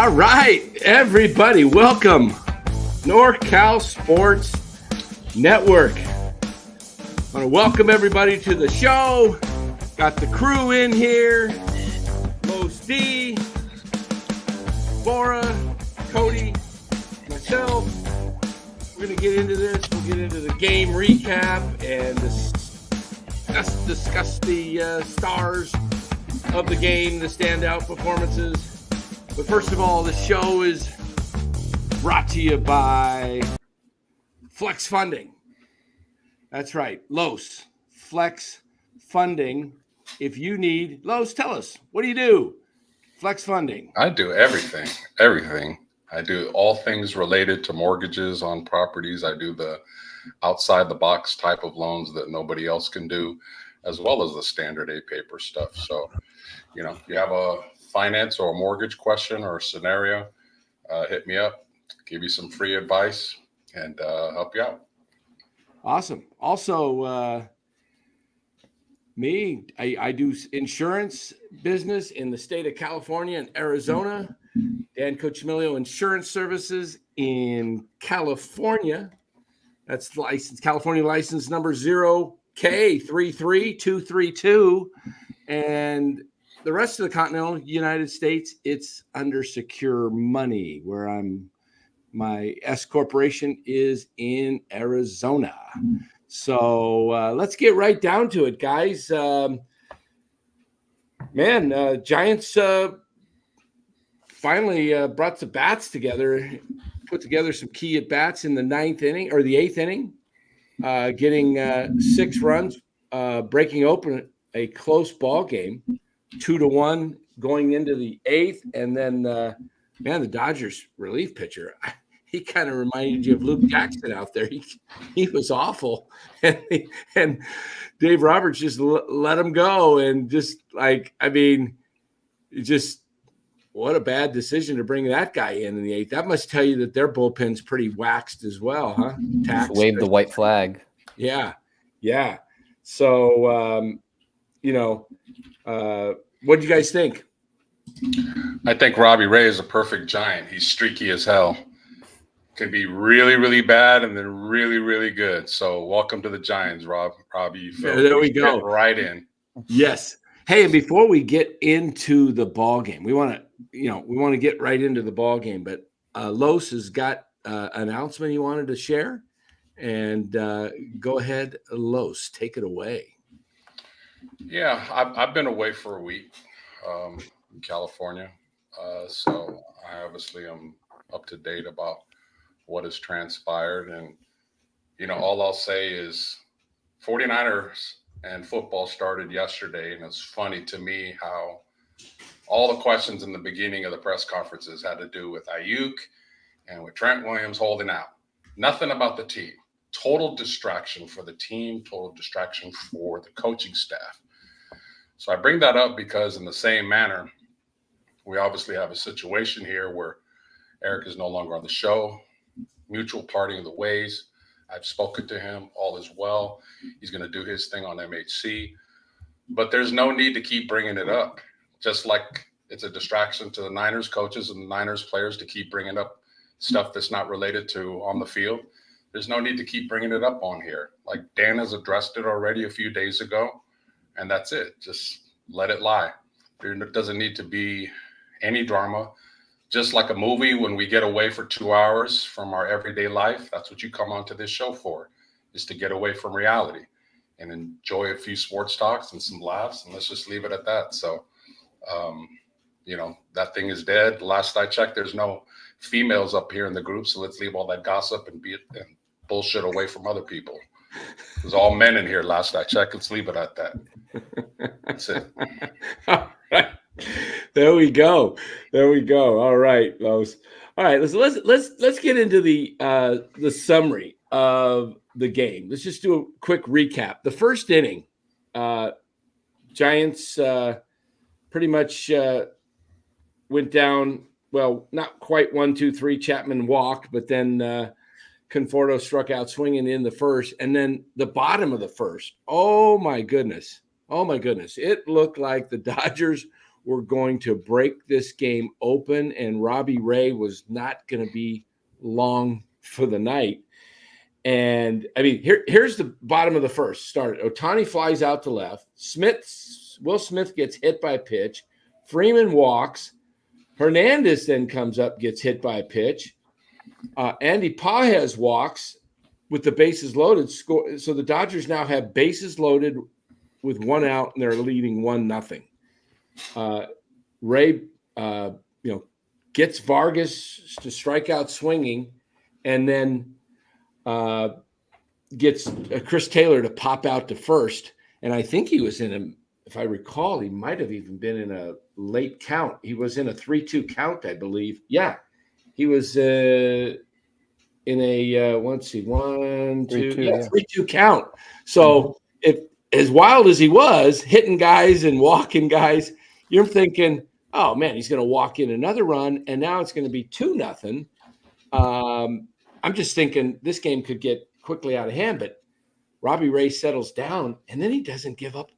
All right, everybody, welcome. NorCal Sports Network. I want to welcome everybody to the show. Got the crew in here. Los D, Bora, Cody, myself. We're going to get into this. We'll get into the game recap and discuss the stars of the game, the standout performances. But first of all, the show is brought to you by Flex Funding. That's right, Los, Flex Funding. If you need, Los, tell us, what do you do? Flex Funding. I do everything. I do all things related to mortgages on properties. I do the outside the box type of loans that nobody else can do, as well as the standard A paper stuff. So, you have a finance or a mortgage question or a scenario, hit me up, give you some free advice, and help you out. Awesome. Also, I do insurance business in the state of California and Arizona. Dan Cochimilio Insurance Services in California. That's California license number 0K33232. And the rest of the continental United States, it's under Secure Money, where my S corporation is in Arizona. So let's get right down to it, guys. Giants finally brought the bats together, put together some key at bats in the eighth inning, getting 6 runs, breaking open a close ball game. 2-1 going into the 8th, and then the Dodgers relief pitcher, he kind of reminded you of Luke Jackson out there. He was awful, and Dave Roberts just let him go, and what a bad decision to bring that guy in the 8th. That must tell you that their bullpen's pretty waxed as well, huh? Just wave the white flag. Yeah. So what do you guys think? I think Robbie Ray is a perfect Giant. He's streaky as hell. Can be really, really bad and then really, really good. So welcome to the Giants, Robbie. There we go. Get right in. Yes. Hey, and before we get into the ball game, we want to get right into the ball game. But Los has got an announcement he wanted to share, and go ahead, Los, take it away. Yeah, I've been away for a week in California, so I obviously am up to date about what has transpired. And, all I'll say is 49ers and football started yesterday, and it's funny to me how all the questions in the beginning of the press conferences had to do with Ayuk and with Trent Williams holding out. Nothing about the team. Total distraction for the team, total distraction for the coaching staff. So I bring that up because in the same manner, we obviously have a situation here where Eric is no longer on the show, mutual parting of the ways. I've spoken to him, all is well. He's going to do his thing on MHC, but there's no need to keep bringing it up. Just like it's a distraction to the Niners coaches and the Niners players to keep bringing up stuff that's not related to on the field. There's no need to keep bringing it up on here. Like Dan has addressed it already a few days ago, and that's it. Just let it lie. There doesn't need to be any drama. Just like a movie, when we get away for 2 hours from our everyday life, that's what you come onto this show for, is to get away from reality and enjoy a few sports talks and some laughs, and let's just leave it at that. So, that thing is dead. Last I checked, there's no females up here in the group, so let's leave all that gossip and bullshit away from other people. There's all men in here. Last I checked, let's leave it at that. That's it. All right. There we go. All right, Los. All right, let's get into the summary of the game. Let's just do a quick recap. The first inning, Giants pretty much went down. Well, not quite 1, 2, 3. Chapman walked, but then Conforto struck out swinging in the first, and then the bottom of the first. Oh my goodness! It looked like the Dodgers were going to break this game open, and Robbie Ray was not going to be long for the night. And I mean, here's the bottom of the first. Started. Ohtani flies out to left. Will Smith gets hit by a pitch. Freeman walks. Hernandez then comes up, gets hit by a pitch. Andy Pages walks with the bases loaded. Score. So the Dodgers now have bases loaded with one out, and they're leading 1-0. Ray, gets Vargas to strike out swinging, and then gets Chris Taylor to pop out to first. And I think he was if I recall, he might have even been in a late count. He was in a 3-2 count, I believe. Yeah, he was in a 3-2 count. So if as wild as he was, hitting guys and walking guys, you're thinking, oh man, he's going to walk in another run, and now it's going to be 2-0. I'm just thinking this game could get quickly out of hand, but Robbie Ray settles down, and then he doesn't give up.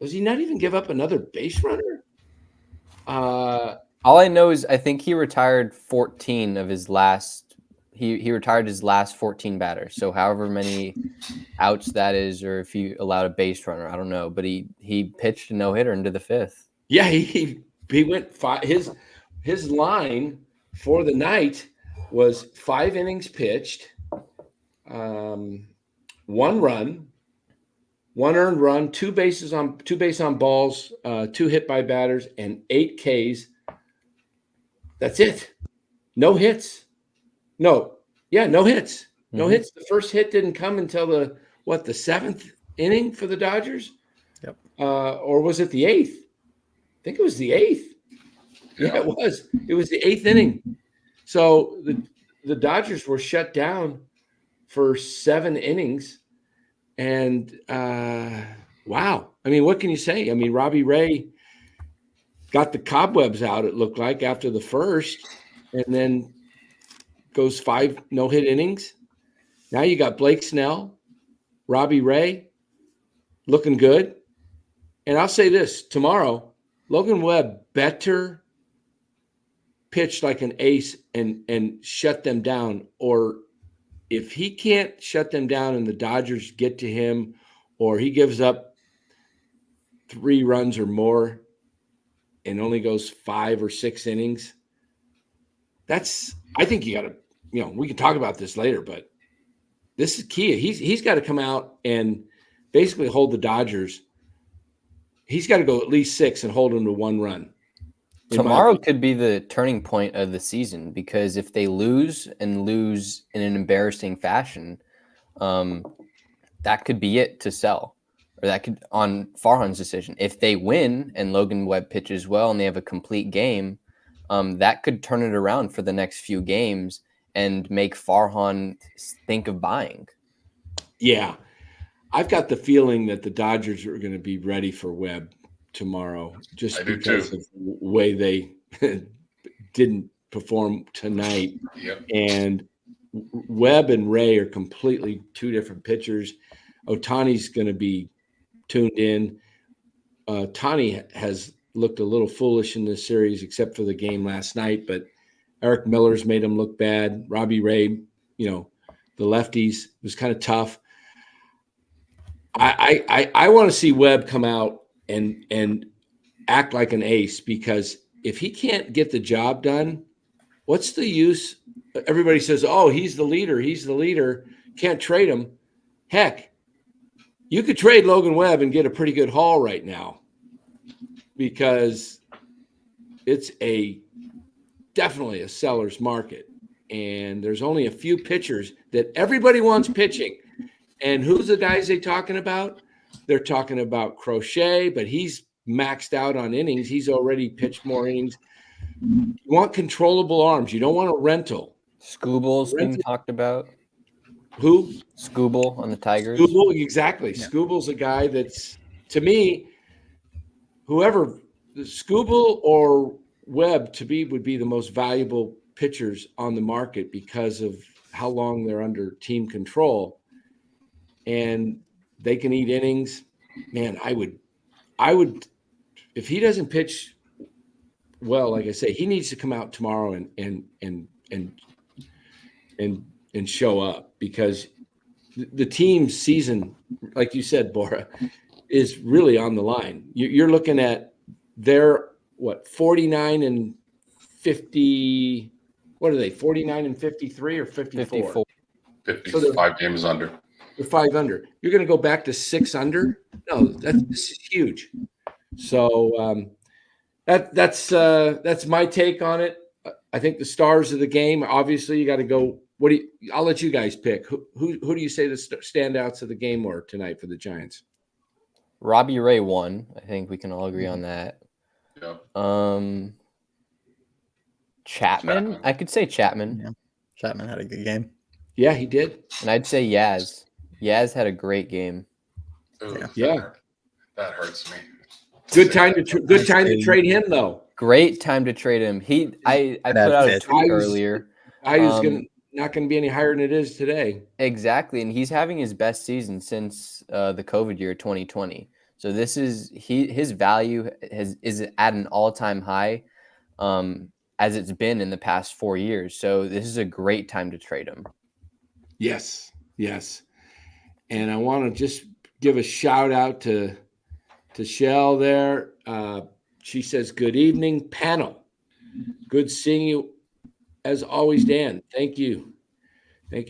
Does he not even give up another base runner? All I know is I think he retired 14 of his last. He retired his last 14 batters. So however many outs that is, or if he allowed a base runner, I don't know. But he pitched a no-hitter into the 5th. Yeah, he went 5. His line for the night was 5 innings pitched, 1 run, 1 earned run, 2 base on balls, 2 hit by batters, and 8 Ks. That's it. No hits. No hits. No hits. The first hit didn't come until the 7th inning for the Dodgers? Yep. Or was it the 8th? I think it was the 8th. Yeah, it was. It was the 8th inning. So the Dodgers were shut down for 7 innings. And wow. I mean, what can you say? I mean, Robbie Ray got the cobwebs out, it looked like, after the first, and then goes 5 no-hit innings. Now you got Blake Snell, Robbie Ray looking good. And I'll say this, tomorrow, Logan Webb better pitch like an ace and shut them down. Or if he can't shut them down and the Dodgers get to him, or he gives up 3 runs or more and only goes 5 or 6 innings, I think you got to, we can talk about this later, but this is key. He's got to come out and basically hold the Dodgers. He's got to go at least 6 and hold them to 1 run. Tomorrow could be the turning point of the season, because if they lose in an embarrassing fashion, that could be it to sell. Or that could, on Farhan's decision. If they win and Logan Webb pitches well and they have a complete game, that could turn it around for the next few games and make Farhan think of buying. Yeah. I've got the feeling that the Dodgers are going to be ready for Webb tomorrow, just because of the way they didn't perform tonight. Yep. And Webb and Ray are completely 2 different pitchers. Ohtani's going to be tuned in. Ohtani has looked a little foolish in this series, except for the game last night, but Eric Miller's made him look bad. Robbie Ray, the lefties, was kind of tough. I want to see Webb come out and act like an ace, because if he can't get the job done, what's the use? Everybody says, oh, he's the leader. Can't trade him. Heck, you could trade Logan Webb and get a pretty good haul right now, because it's definitely a seller's market. And there's only a few pitchers that everybody wants pitching. And who's the guys they talking about? They're talking about Crochet, but he's maxed out on innings. He's already pitched more innings. You want controllable arms. You don't want a rental. Scooble's been talked about. Who? Scooble on the Tigers. Scooble, exactly. Yeah. Scooble's a guy that's, to me, whoever, Scooble or Webb, to me, would be the most valuable pitchers on the market because of how long they're under team control. And they can eat innings. Man, I would, if he doesn't pitch well, like I say, he needs to come out tomorrow and show up, because the team's season, like you said, Bora, is really on the line. You're looking at their 49 and 50. What are they? 49 and 53 or 54? 54. 55 games under. They're 5 under. You're going to go back to 6 under? No, this is huge. So that's my take on it. I think the stars of the game. Obviously, you got to go. I'll let you guys pick. Who do you say the standouts of the game were tonight for the Giants? Robbie Ray won. I think we can all agree on that. Yeah. Chapman. I could say Chapman. Yeah. Chapman had a good game. Yeah, he did. And I'd say Yaz. Yaz had a great game. Ooh, Yeah. That hurts me. Good time to trade him, though. Great time to trade him. I put out a tweet earlier. I was not going to be any higher than it is today. Exactly, and he's having his best season since the COVID year 2020. So this is his value is at an all-time high, as it's been in the past 4 years. So this is a great time to trade him. Yes. And I want to just give a shout out to Shell there. She says, "Good evening, panel. Good seeing you as always, Dan. Thank you,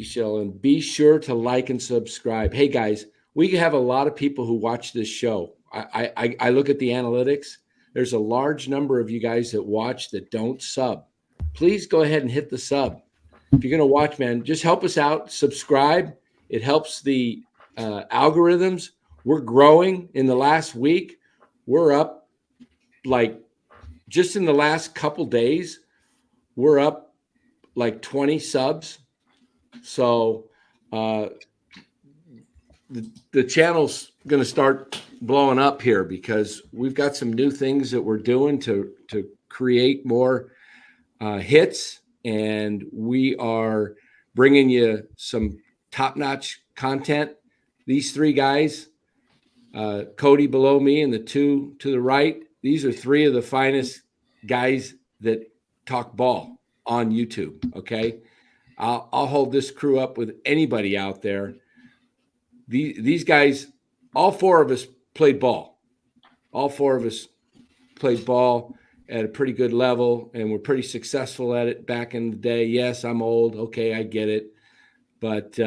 Shell. And be sure to like and subscribe. Hey guys, we have a lot of people who watch this show. I look at the analytics. There's a large number of you guys that watch that don't sub. Please go ahead and hit the sub. If you're going to watch, man, just help us out. Subscribe. It helps the algorithms. We're growing. In the last week, we're up, like, just in the last couple days, we're up like 20 subs. So the channel's going to start blowing up here, because we've got some new things that we're doing to create more hits, and we are bringing you some top-notch content. These 3 guys, Cody below me and the 2 to the right, these are 3 of the finest guys that talk ball on YouTube. Okay, I'll hold this crew up with anybody out there. These guys, all 4 of us played ball. All 4 of us played ball at a pretty good level, and we're pretty successful at it back in the day. Yes, I'm old. Okay, I get it. But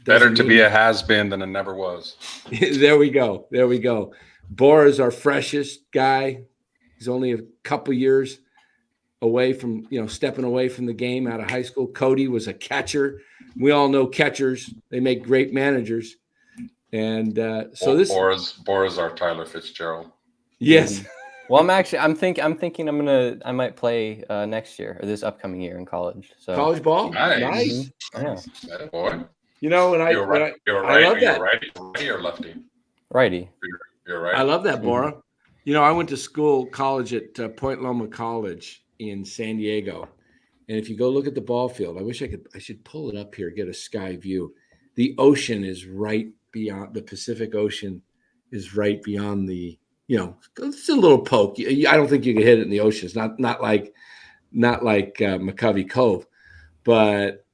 better to be a has-been than a never was. There we go. Bora is our freshest guy. He's only a couple years away from, stepping away from the game out of high school. Cody was a catcher. We all know catchers. They make great managers. And so this Bora's our Tyler Fitzgerald. Yes. Well, I'm thinking I might play next year, or this upcoming year in college. So college ball. Nice. Yeah. That boy. And I love that. Righty or lefty? Righty. You're right. I love that, Bora. I went to college at Point Loma College in San Diego. And if you go look at the ball field, I should pull it up here, get a sky view. The ocean is right beyond, the Pacific Ocean is right beyond the, it's a little poke. I don't think you can hit it in the ocean. It's not like McCovey Cove. But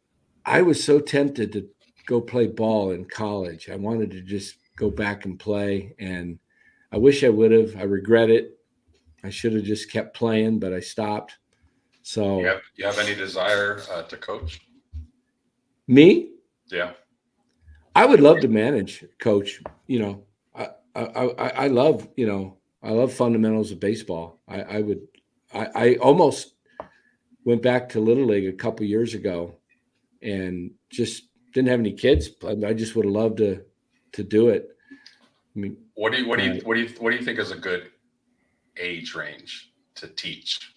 I was so tempted to go play ball in college. I wanted to just go back and play, and I wish I would have. I regret it. I should have just kept playing, but I stopped. So you have any desire to coach? Me? Yeah. I would love to manage, coach. I love, I love fundamentals of baseball. I almost went back to Little League a couple years ago and just didn't have any kids. I just would have loved to do it. I mean, what do you think is a good age range to teach,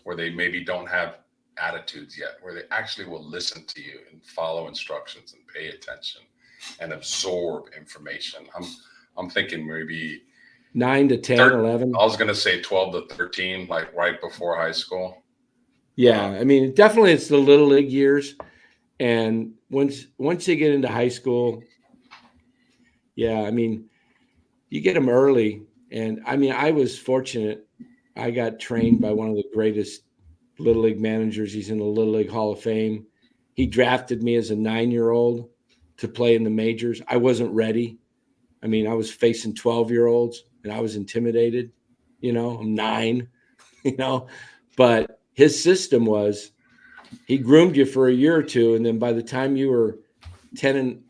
where they maybe don't have attitudes yet, where they actually will listen to you and follow instructions and pay attention and absorb information? I'm thinking maybe 9 to 10, 11. I was going to say 12 to 13, like right before high school. Yeah, I mean, definitely it's the Little League years. And once they get into high school, yeah, I mean, you get them early. And I mean, I was fortunate. I got trained by one of the greatest Little League managers. He's in the Little League Hall of Fame. He drafted me as a 9-year-old to play in the majors. I wasn't ready. I mean, I was facing 12-year-olds and I was intimidated. I'm 9, but his system was he groomed you for a year or two. And then by the time you were 10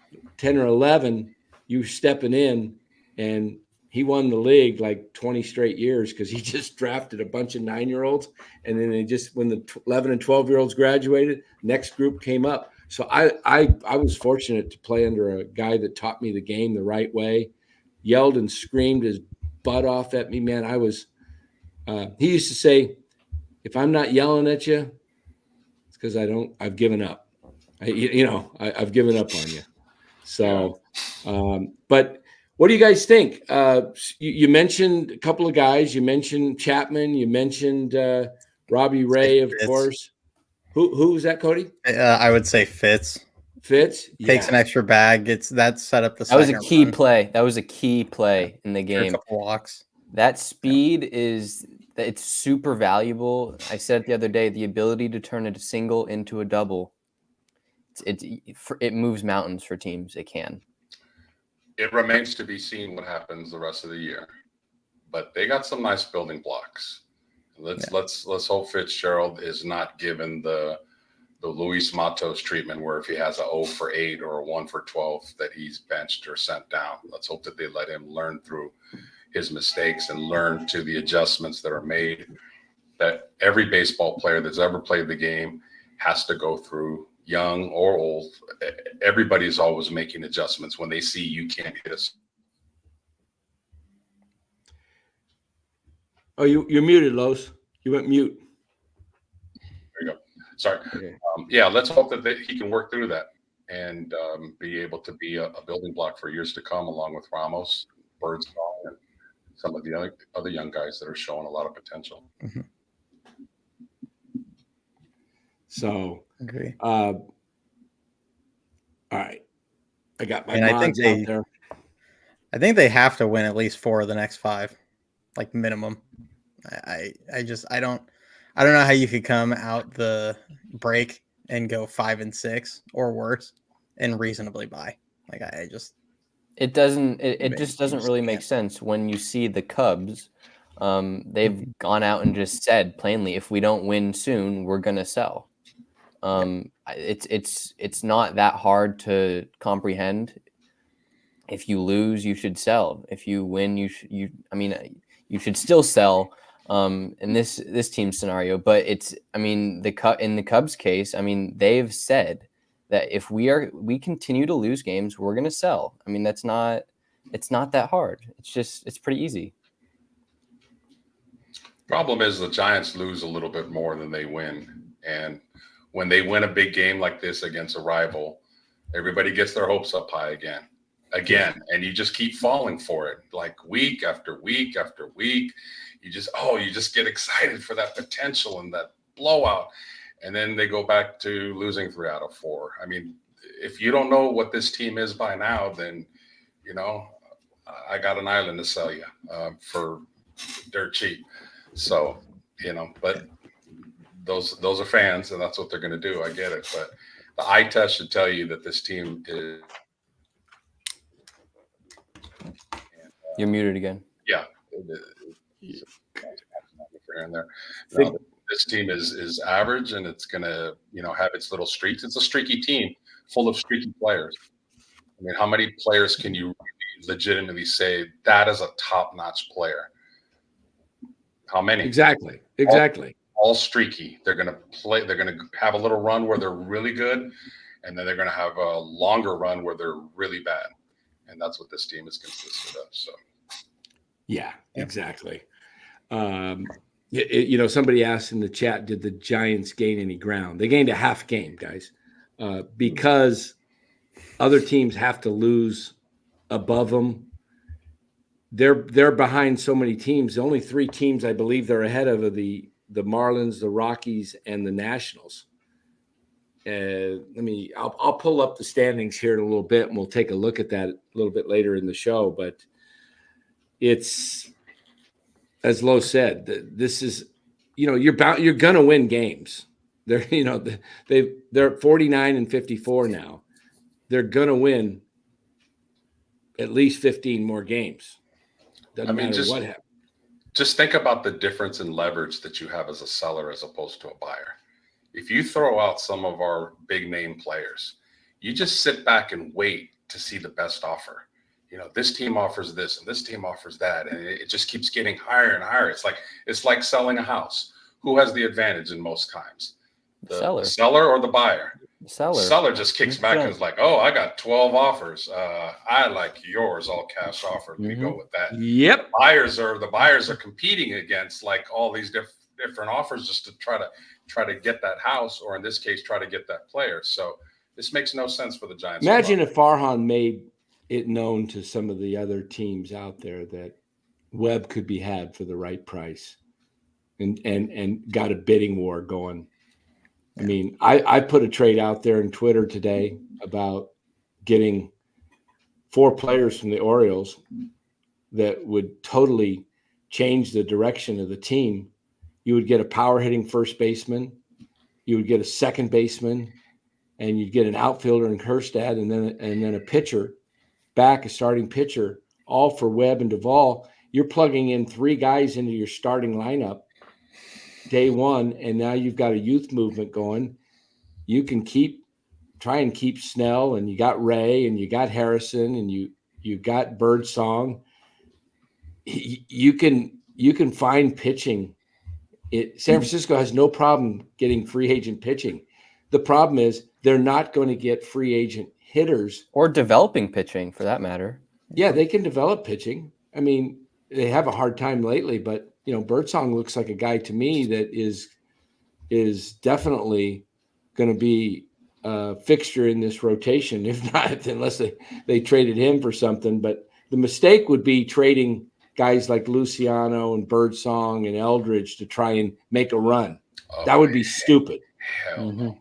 or 11, you were stepping in, and he won the league like 20 straight years because he just drafted a bunch of 9-year-olds. And then when the 11 and 12-year-olds graduated, next group came up. So I was fortunate to play under a guy that taught me the game the right way, yelled and screamed his butt off at me, man. He used to say, if I'm not yelling at you, it's because I've given up. I've given up on you. So, but what do you guys think? You mentioned a couple of guys. You mentioned Chapman. You mentioned Robbie Ray, of course. Who was that, Cody? I would say Fitz. Fitz Takes an extra bag. That set up the. That was a key play. That was a key play in the game. A couple walks. That speed it's super valuable. I said it the other day, the ability to turn a single into a double. It moves mountains for teams. It can. It remains to be seen what happens the rest of the year, but they got some nice building blocks. Let's hope Fitzgerald is not given the Luis Matos treatment where if he has a 0 for 8 or a 1 for 12 that he's benched or sent down. Let's hope that they let him learn through his mistakes and learn to the adjustments that are made, that every baseball player that's ever played the game has to go through, young or old. Everybody's always making adjustments when they see you can't hit us. Oh, you're muted, Los. You went mute. There you go. Sorry. Okay. Let's hope that he can work through that and be able to be a building block for years to come, along with Ramos, Birdsong, and some of the other young guys that are showing a lot of potential. Mm-hmm. So, agree. All right. I got my mods out there. I think they have to win at least 4 of the next 5, like minimum. I don't know how you could come out the break and go 5-6 or worse and reasonably buy. Like it just doesn't really make sense when you see the Cubs. They've gone out and just said plainly, if we don't win soon, we're gonna sell. It's not that hard to comprehend. If you lose, you should sell. If you win, you should still sell. In this team scenario, but in the Cubs case, they've said that if we continue to lose games, we're gonna sell. It's not that hard. It's pretty easy. Problem is the Giants lose a little bit more than they win, and when they win a big game like this against a rival, everybody gets their hopes up high again, and you just keep falling for it, like week after week after week. You just get excited for that potential and that blowout, and then they go back to losing 3 out of 4. If you don't know what this team is by now, then I got an island to sell you for dirt cheap. So but those are fans, and that's what they're going to do. I get it, but the eye test should tell you that this team is. You're muted again. Yeah. In there. No, this team is average, and it's gonna have its little streaks. It's a streaky team full of streaky players. How many players can you legitimately say that is a top-notch player? How many? Exactly. All streaky. They're gonna have a little run where they're really good, and then they're gonna have a longer run where they're really bad, and that's what this team is consisted of. So yeah. Exactly. Somebody asked in the chat, did the Giants gain any ground? They gained a half game, guys, because other teams have to lose above them. They're behind so many teams. The only 3 teams I believe they're ahead of are the Marlins, the Rockies, and the Nationals. I'll pull up the standings here in a little bit, and we'll take a look at that a little bit later in the show. But it's as Lo said, this is, you're going to win games. They're, they're 49-54 now. They're going to win at least 15 more games. Doesn't matter what happens. Just think about the difference in leverage that you have as a seller as opposed to a buyer. If you throw out some of our big name players, you just sit back and wait to see the best offer. This team offers this and this team offers that, and it just keeps getting higher and higher. It's like selling a house. Who has the advantage in most times? The seller or the buyer? Seller just kicks back and is like, "Oh, I got 12 offers. I like yours, all cash offer. We go with that." Yep. The buyers are competing against like all these different offers just to try to get that house, or in this case, try to get that player. So this makes no sense for the Giants. Imagine if Farhan made it known to some of the other teams out there that Webb could be had for the right price, and got a bidding war going. I mean, I put a trade out there in Twitter today about getting 4 players from the Orioles that would totally change the direction of the team. You would get a power hitting first baseman, you would get a second baseman, and you'd get an outfielder in Kjerstad, and then a pitcher, a starting pitcher, all for Webb and Duvall. You're plugging in 3 guys into your starting lineup day one, and now you've got a youth movement going. You can try and keep Snell, and you got Ray, and you got Harrison, and you got Birdsong. You can find pitching. San Francisco has no problem getting free agent pitching. The problem is they're not going to get free agent hitters or developing pitching for that matter. Yeah, they can develop pitching. I mean, they have a hard time lately, but Birdsong looks like a guy to me that is definitely going to be a fixture in this rotation. If not, unless they traded him for something. But the mistake would be trading guys like Luciano and Birdsong and Eldridge to try and make a run. That would be stupid. Hell no.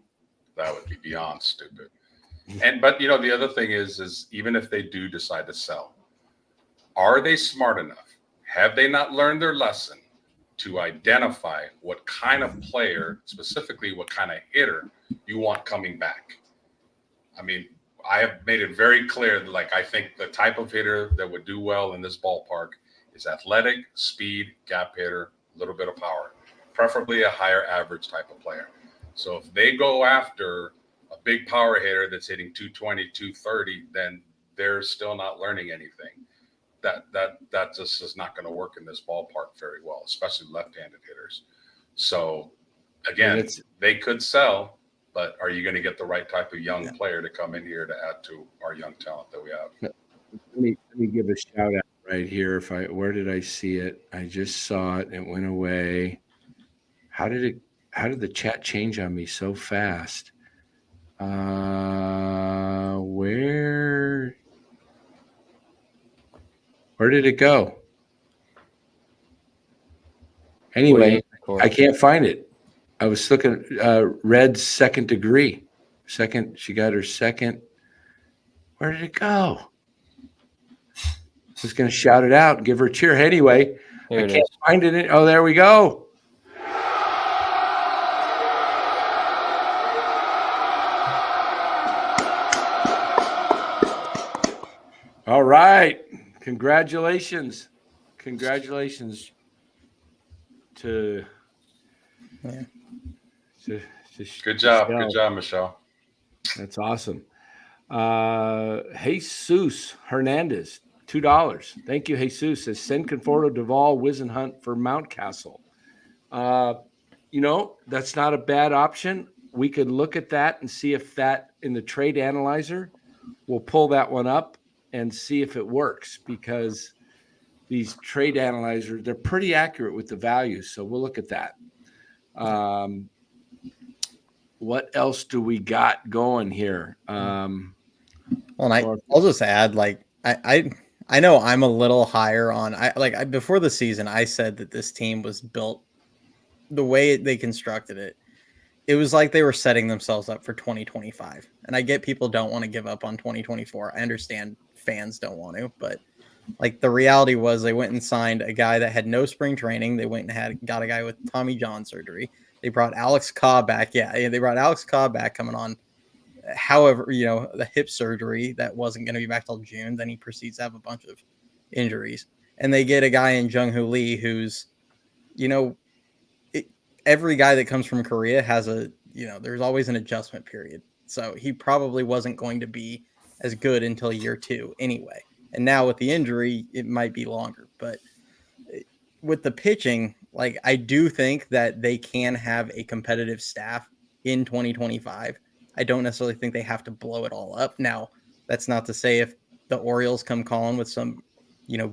That would be beyond stupid. But the other thing is even if they do decide to sell, are they smart enough? Have they not learned their lesson to identify what kind of player, specifically what kind of hitter you want coming back? I mean, I have made it very clear that I think the type of hitter that would do well in this ballpark is athletic, speed, gap hitter, a little bit of power, preferably a higher average type of player. So if they go after a big power hitter that's hitting 220, 230, then they're still not learning anything. That just is not going to work in this ballpark very well, especially left-handed hitters. So again, they could sell, but are you going to get the right type of young player to come in here to add to our young talent that we have? Let me give a shout out right here. Where did I see it? I just saw it. It went away. How did the chat change on me so fast? Where did it go? Anyway, I can't find it. I was looking Red's second degree. She got her second. Where did it go? I was going to shout it out and give her a cheer. Anyway, I can't find it. Oh, there we go. All right. Congratulations to good job, Michelle. That's awesome. Jesus Hernandez, $2. Thank you, Jesus. Says send Conforto, Duvall, Wisenhunt for Mountcastle. That's not a bad option. We could look at that and see if that in the trade analyzer, we'll pull that one up and see if it works, because these trade analyzers, they're pretty accurate with the values. So we'll look at that. What else do we got going here? Well, and I'll just add, I know I'm a little higher on, before the season, I said that this team was built the way they constructed it. It was like they were setting themselves up for 2025. And I get people don't want to give up on 2024. I understand fans don't want to, but Like the reality was they went and signed a guy that had no spring training. They went and got a guy with Tommy John surgery. They brought Alex Cobb back. Yeah, they brought Alex Cobb back coming on. However, the hip surgery that wasn't going to be back till June. Then he proceeds to have a bunch of injuries. And they get a guy in Jung-Hoo Lee who's, every guy that comes from Korea has there's always an adjustment period. So he probably wasn't going to be as good until year 2 anyway. And now with the injury, it might be longer. But with the pitching, like I do think that they can have a competitive staff in 2025. I don't necessarily think they have to blow it all up. Now, that's not to say if the Orioles come calling with some,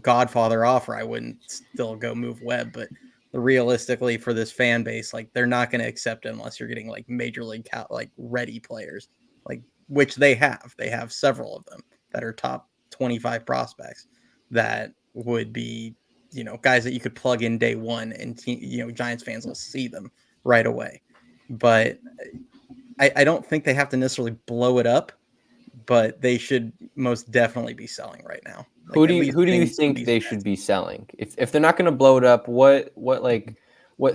Godfather offer, I wouldn't still go move Webb. But realistically, for this fan base, like they're not going to accept it unless you're getting like major league ready players, like which they have. They have several of them that are top 25 prospects that would be, guys that you could plug in day one and, Giants fans will see them right away. But I don't think they have to necessarily blow it up, but they should most definitely be selling right now. Like, who do you think they should be selling? If they're not going to blow it up, what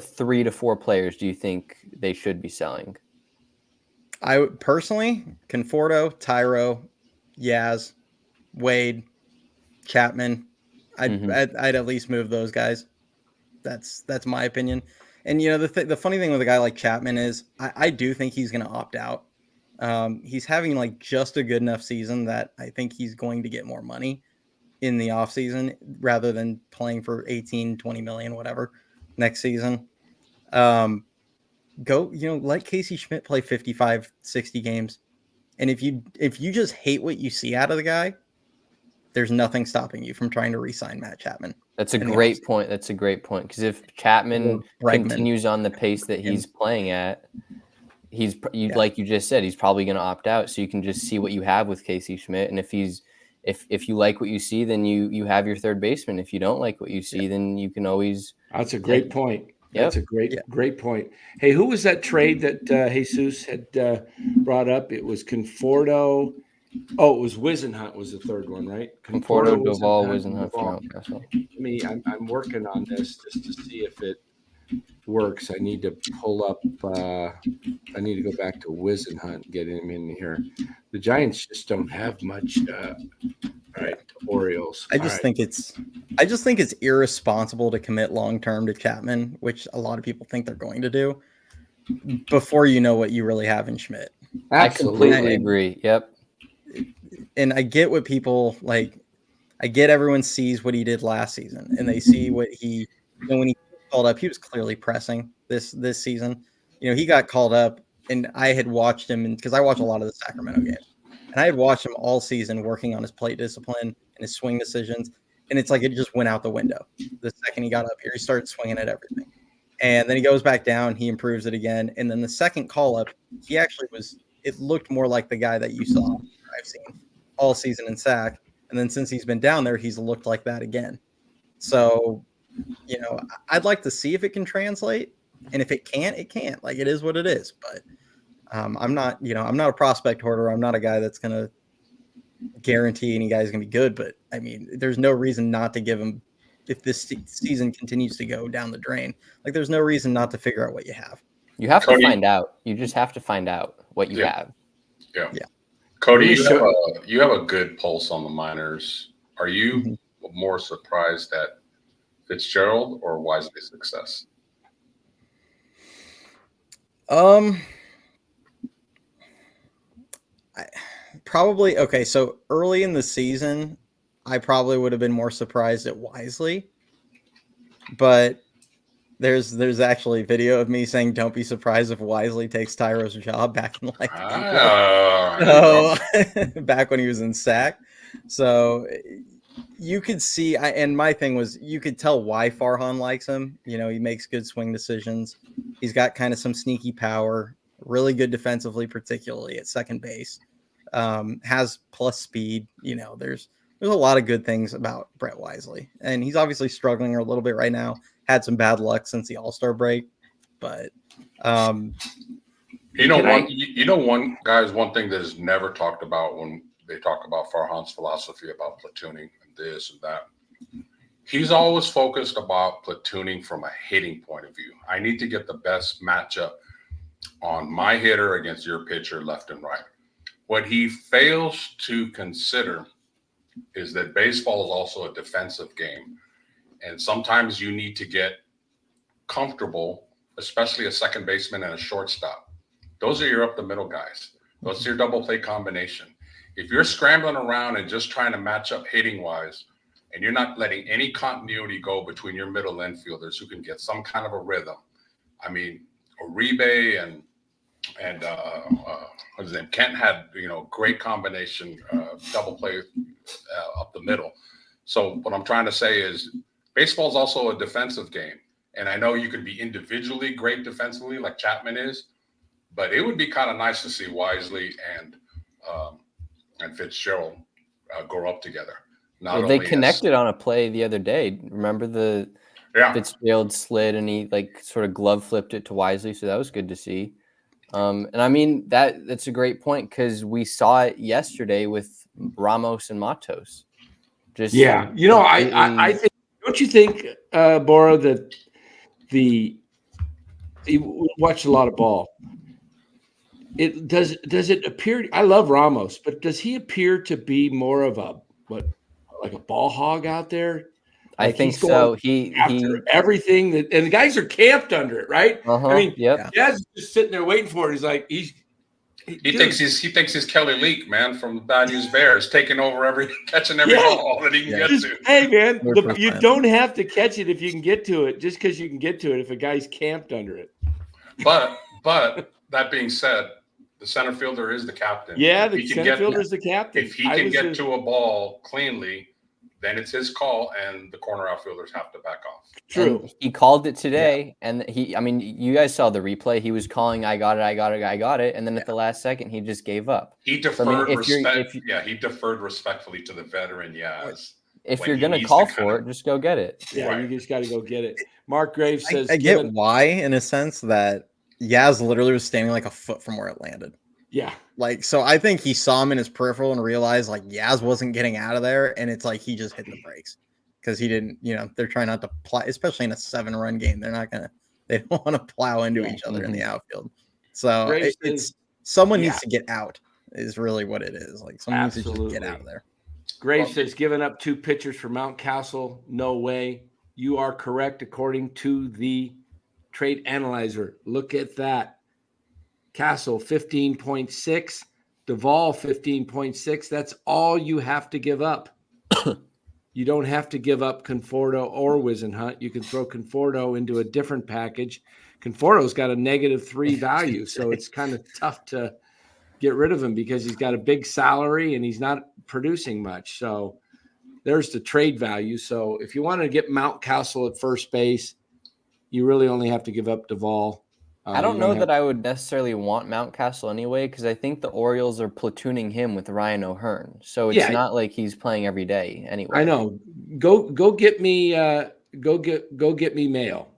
3 to 4 players do you think they should be selling? I personally, Conforto, Tyro, Yaz, Wade, Chapman. I'd at least move those guys. That's my opinion. And the funny thing with a guy like Chapman is I do think he's going to opt out. He's having like just a good enough season that I think he's going to get more money in the offseason rather than playing for 18, 20 million, whatever, next season. Let Casey Schmidt play 55, 60 games. And if you just hate what you see out of the guy, there's nothing stopping you from trying to re-sign Matt Chapman. That's a great point. That's a great point. Because if Chapman continues on the pace that he's playing at, like you just said, he's probably going to opt out. So you can just see what you have with Casey Schmidt. And if you like what you see, then you have your third baseman. If you don't like what you see, then you can always. That's a great point. Yep. That's a great point. Hey, who was that trade that Jesus had brought up? It was Conforto. Oh, it was Wisenhunt was the third one, right? Conforto, Doval, Wisenhunt from Mount Russell. I'm working on this just to see if it works. I need to pull up. I need to go back to Wisenhunt and get him in here. The Giants just don't have much. All right, Orioles. I just think it's irresponsible to commit long term to Chapman, which a lot of people think they're going to do, before you know what you really have in Schmidt. Absolutely. I completely agree. Yep. And I get what people like. I get everyone sees what he did last season, and they see what he. When he called up, he was clearly pressing this season. He got called up, and I had watched him because I watch a lot of the Sacramento games. And I had watched him all season working on his plate discipline and his swing decisions. And it's like it just went out the window. The second he got up here, he started swinging at everything. And then he goes back down. He improves it again. And then the second call up, he actually it looked more like the guy that you saw I've seen all season in SAC. And then since he's been down there, he's looked like that again. So, I'd like to see if it can translate. And if it can't, it can't. Like, it is what it is. But I'm not a prospect hoarder. I'm not a guy that's going to guarantee any guy's going to be good. But, there's no reason not to give him, if this season continues to go down the drain, like there's no reason not to figure out what you have. You have to find out. You just have to find out what you have. Yeah. Cody, you have a good pulse on the minors. Are you more surprised at Fitzgerald or Wisely's success? Probably okay. So early in the season, I probably would have been more surprised at Wisely, but there's actually video of me saying, "Don't be surprised if Wisely takes Tyro's job," back in back when he was in SAC. So you could see, and my thing was, you could tell why Farhan likes him. He makes good swing decisions. He's got kind of some sneaky power, really good defensively, particularly at second base. Has plus speed. There's a lot of good things about Brett Wisely, and he's obviously struggling a little bit right now. Had some bad luck since the All-Star break, but one thing that is never talked about when they talk about Farhan's philosophy about platooning and this and that. He's always focused about platooning from a hitting point of view. I need to get the best matchup on my hitter against your pitcher left and right. What he fails to consider is that baseball is also a defensive game. And sometimes you need to get comfortable, especially a second baseman and a shortstop. Those are your up the middle guys. Those are your double play combination. If you're scrambling around and just trying to match up hitting wise, and you're not letting any continuity go between your middle infielders who can get some kind of a rhythm. I mean, Uribe and what's his name? Kent had, great combination, double play up the middle. So what I'm trying to say is baseball is also a defensive game. And I know you can be individually great defensively like Chapman is, but it would be kind of nice to see Wisely and Fitzgerald grow up together. Well, they connected on a play the other day. Remember the Fitzgerald slid and he like sort of glove flipped it to Wisely, so that was good to see. And I mean that's a great point because we saw it yesterday with Ramos and Matos. I think. Don't you think, Bora, that you watched a lot of ball? Does it appear? I love Ramos, but does he appear to be more of like a ball hog out there? I think so. He everything and the guys are camped under it, right? I mean, Jazz is just sitting there waiting for it. He's like, he thinks he's Kelly Leak, man, from the Bad News Bears, taking over catching every ball that he can get to. Hey, man, you don't have to catch it if you can get to it. Just because you can get to it, if a guy's camped under it. But that being said, the center fielder is the captain. Yeah, the center fielder is the captain. If he can get to a ball cleanly, then it's his call, and the corner outfielders have to back off. True. And he called it today, and you guys saw the replay. He was calling, I got it, and then at the last second, he just gave up. He deferred he deferred respectfully to the veteran Yaz. If you're going to call for it, just go get it. Yeah, right. You just got to go get it. Mark Graves says, I get why, in a sense, that Yaz literally was standing like a foot from where it landed. Yeah. So I think he saw him in his peripheral and realized like Yaz wasn't getting out of there. And it's like he just hit the brakes because he didn't, they're trying not to plow, especially in a 7-run game. They don't want to plow into each other in the outfield. So it's someone needs to get out is really what it is. Like someone needs to just get out of there. Graves says, giving up 2 pitchers for Mountcastle. No way. You are correct according to the trade analyzer. Look at that. Castle 15.6, Duvall 15.6. That's all you have to give up. You don't have to give up Conforto or Wisenhunt. You can throw Conforto into a different package. Conforto's got a -3 value, so it's kind of tough to get rid of him because he's got a big salary and he's not producing much. So there's the trade value. So if you want to get Mountcastle at first base, you really only have to give up Duvall. I don't know that I would necessarily want Mountcastle anyway, because I think the Orioles are platooning him with Ryan O'Hearn. So it's not like he's playing every day anyway. I know. Go get me go get me Mayo.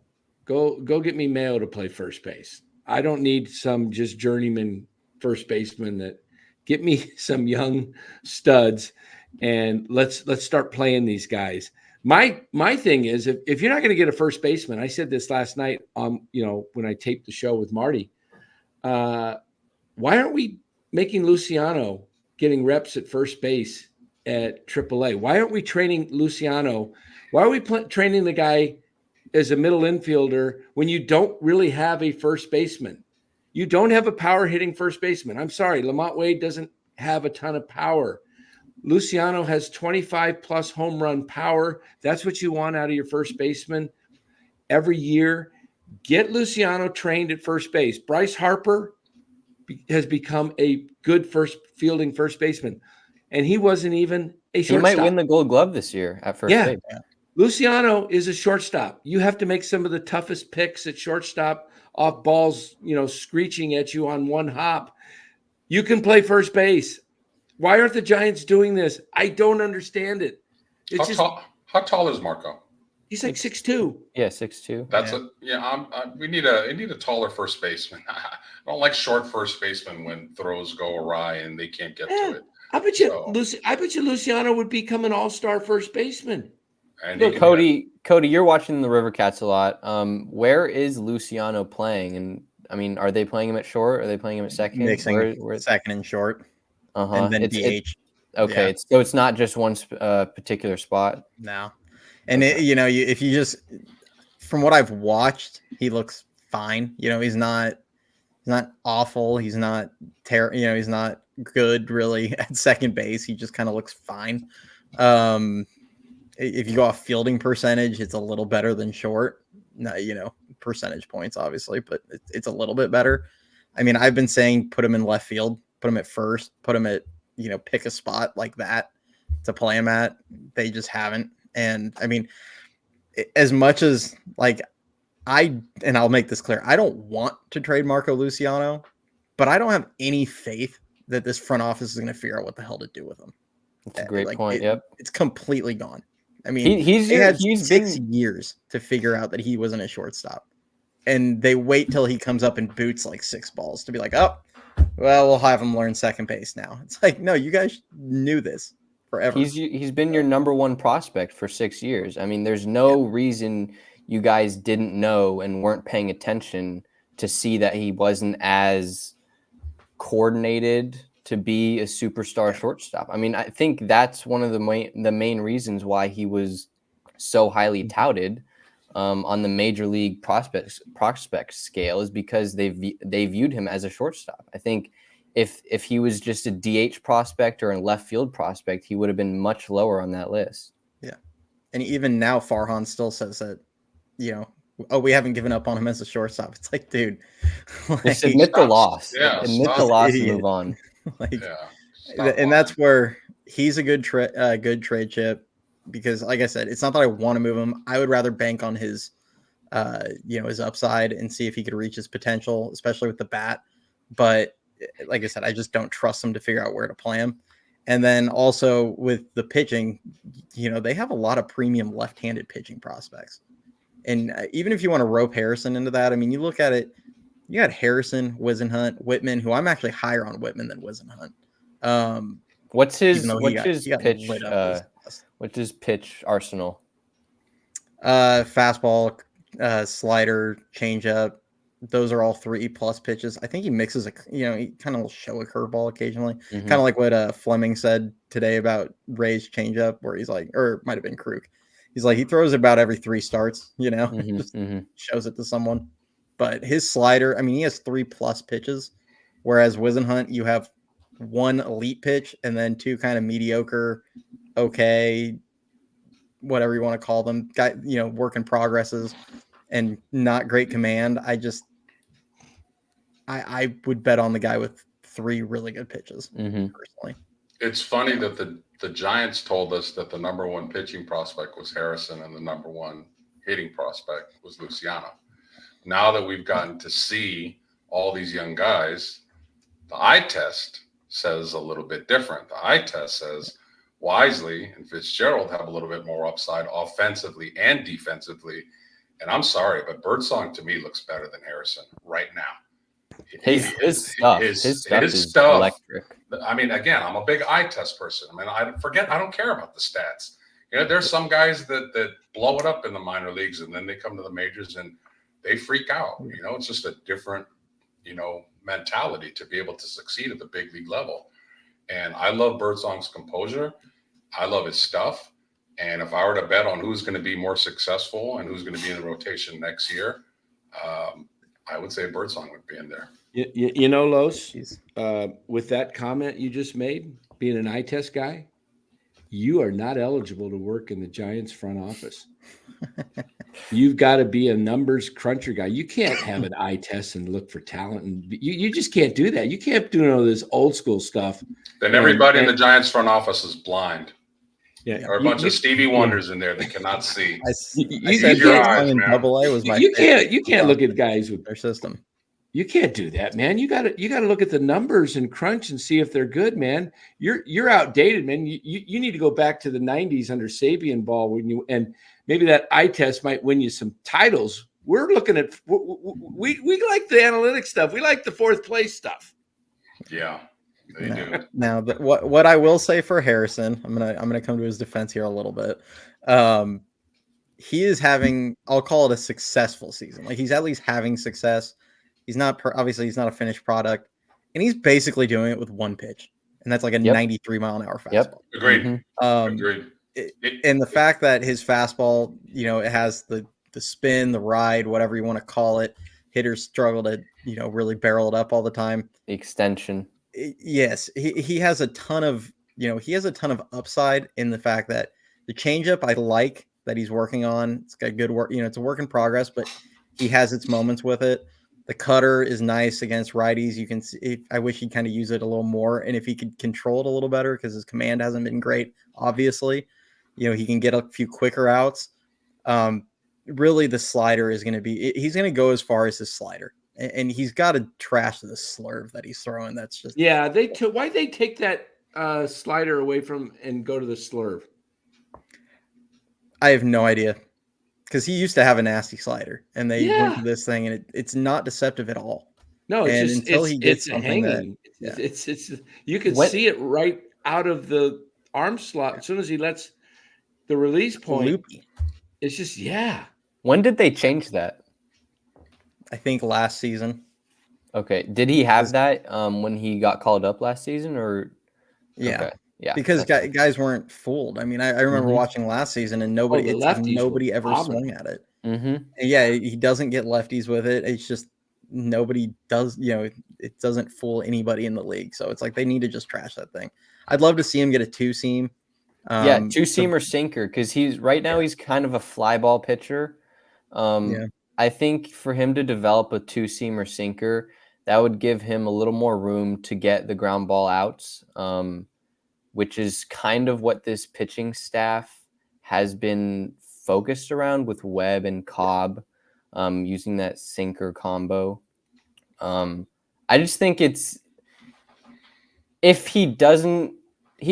Go get me Mayo to play first base. I don't need some just journeyman first baseman. That get me some young studs and let's start playing these guys. My thing is if you're not going to get a first baseman, I said this last night when I taped the show with Marty, why aren't we making Luciano getting reps at first base at AAA? Why aren't we training Luciano? Why are we training the guy as a middle infielder when you don't really have a first baseman? You don't have a power hitting first baseman. I'm sorry, Lamont Wade doesn't have a ton of power. Luciano has 25 plus home run power. That's what you want out of your first baseman every year. Get Luciano trained at first base. Bryce Harper has become a good fielding first baseman, and he wasn't even a shortstop. He might win the Gold Glove this year at first base. Yeah. Luciano is a shortstop. You have to make some of the toughest picks at shortstop off balls, screeching at you on one hop. You can play first base. Why aren't the Giants doing this? I don't understand it. How tall is Marco? He's like 6'2". Yeah, 6'2". That's we need a taller first baseman. I don't like short first baseman when throws go awry and they can't get to it. I bet you, So- Luciano would become an all-star first baseman. And Look, he can Cody, you're watching the River Cats a lot. Where is Luciano playing? And I mean, are they playing him at short? Are they playing him at second? Mixing second and short, and then DH. Okay, Yeah. it's not just one particular spot. No, and Okay. if you just from what I've watched, he looks fine. He's not awful. He's not he's not good really at second base. He just kind of looks fine. If you go off fielding percentage, it's a little better than short. No, percentage points obviously, but it's a little bit better. I mean, I've been saying put him in left field, put him at first, put him at pick a spot like that to play him at. They just haven't. And I mean, as much as I'll make this clear, I don't want to trade Marco Luciano, but I don't have any faith that this front office is going to figure out what the hell to do with him. That's a great point. Yep. It's completely gone. I mean, he's had 6 years to figure out that he wasn't a shortstop. And they wait till he comes up and boots like 6 balls to be like, oh, well, we'll have him learn second base now. It's like, no, you guys knew this forever. He's been your number one prospect for 6 years. I mean, there's no reason you guys didn't know and weren't paying attention to see that he wasn't as coordinated to be a superstar shortstop. I mean, I think that's one of the main reasons why he was so highly touted on the major league prospect scale is because they viewed him as a shortstop. I think if he was just a DH prospect or a left field prospect, he would have been much lower on that list. Yeah. And even now Farhan still says that, we haven't given up on him as a shortstop. It's like, dude, just admit the loss. Yeah, admit the loss and move on. And that's where he's a good trade chip, because like I said, it's not that I want to move him. I would rather bank on his his upside and see if he could reach his potential, especially with the bat. But like I said, I just don't trust him to figure out where to play him. And then also with the pitching, they have a lot of premium left-handed pitching prospects. And even if you want to rope Harrison into that, I mean, you look at it, you got Harrison, Wisenhunt, Whitman, who I'm actually higher on Whitman than Wisenhunt. What's his pitch arsenal? Fastball, slider, changeup. Those are all 3+ pitches. I think he mixes he kind of will show a curveball occasionally, kind of like what Fleming said today about Ray's changeup, where he's like, or it might have been Krug. He's like, he throws about every 3 starts, just shows it to someone. But his slider, I mean, he has 3+ pitches, whereas Wisenhunt, you have 1 elite pitch and then 2 kind of mediocre, okay, whatever you want to call them, work in progresses and not great command. I would bet on the guy with 3 really good pitches personally. It's funny that the Giants told us that the number 1 pitching prospect was Harrison and the number 1 hitting prospect was Luciano. Now that we've gotten to see all these young guys, the eye test says a little bit different. The eye test says Wisely and Fitzgerald have a little bit more upside offensively and defensively. And I'm sorry, but Birdsong to me looks better than Harrison right now. His stuff is electric. I mean, again, I'm a big eye test person. I mean, I don't care about the stats. There's some guys that blow it up in the minor leagues and then they come to the majors and they freak out. It's just a different, mentality to be able to succeed at the big league level. And I love Birdsong's composure. I love his stuff. And if I were to bet on who's going to be more successful and who's going to be in the rotation next year, I would say Birdsong would be in there. Los, with that comment you just made, being an eye test guy, you are not eligible to work in the Giants front office. You've got to be a numbers cruncher guy. You can't have an eye test and look for talent. And you just can't do that. You can't do all this old school stuff. Then everybody in the Giants front office is blind. Yeah, or a bunch of Stevie Wonders in there that cannot see. You can't look at guys with their system. You can't do that, man. You got to look at the numbers and crunch and see if they're good, man. You're outdated, man. You need to go back to the 90s under Sabian ball and maybe that eye test might win you some titles. We're looking at we like the analytic stuff. We like the 4th place stuff. Yeah. They do. Now, what I will say for Harrison, I'm gonna come to his defense here a little bit. He is having, I'll call it a successful season. Like he's at least having success. He's not obviously he's not a finished product, and he's basically doing it with one pitch, and that's like a 93-mile-an-hour fastball. Yep. Agreed. Mm-hmm. Agreed. And the fact that his fastball, it has the spin, the ride, whatever you want to call it. Hitters struggle to, really barrel it up all the time. The extension. Yes, he has a ton of, upside in the fact that the changeup I like that he's working on. It's got good work. It's a work in progress, but he has its moments with it. The cutter is nice against righties. You can see. I wish he'd kind of use it a little more, and if he could control it a little better, because his command hasn't been great. Obviously, he can get a few quicker outs. Really, the slider is going to be. He's going to go as far as his slider, and he's got to trash the slurve that he's throwing. That's just Why'd they take that slider away from and go to the slurve? I have no idea, because he used to have a nasty slider, and they went to this thing, and it's not deceptive at all. No, it's just until he gets something hanging. It's you can see it right out of the arm slot as soon as he lets the release point. Loopy. It's just When did they change that? I think last season. Okay. Did he have that when he got called up last season, or? Yeah. Okay. Yeah. Because guys weren't fooled. I mean, I remember watching last season, and nobody ever swung at it. Mm-hmm. Yeah, he doesn't get lefties with it. It's just nobody does. It doesn't fool anybody in the league. So it's like they need to just trash that thing. I'd love to see him get a two-seam. Two-seam or sinker, because he's kind of a fly ball pitcher. I think for him to develop a two-seam or sinker, that would give him a little more room to get the ground ball outs, which is kind of what this pitching staff has been focused around with Webb and Cobb, using that sinker combo. I just think if he doesn't,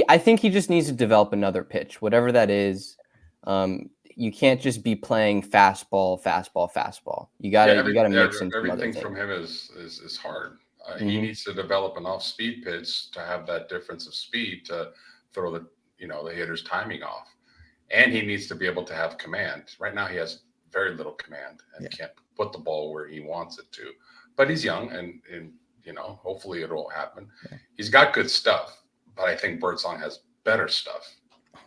I think he just needs to develop another pitch, whatever that is. You can't just be playing fastball. You gotta mix in some other everything things. from him is hard. Mm-hmm. He needs to develop an off-speed pitch to have that difference of speed to throw the hitter's timing off, and he needs to be able to have command. Right now, he has very little command and can't put the ball where he wants it to. But he's young, and hopefully it'll happen. Yeah. He's got good stuff, but I think Birdsong has better stuff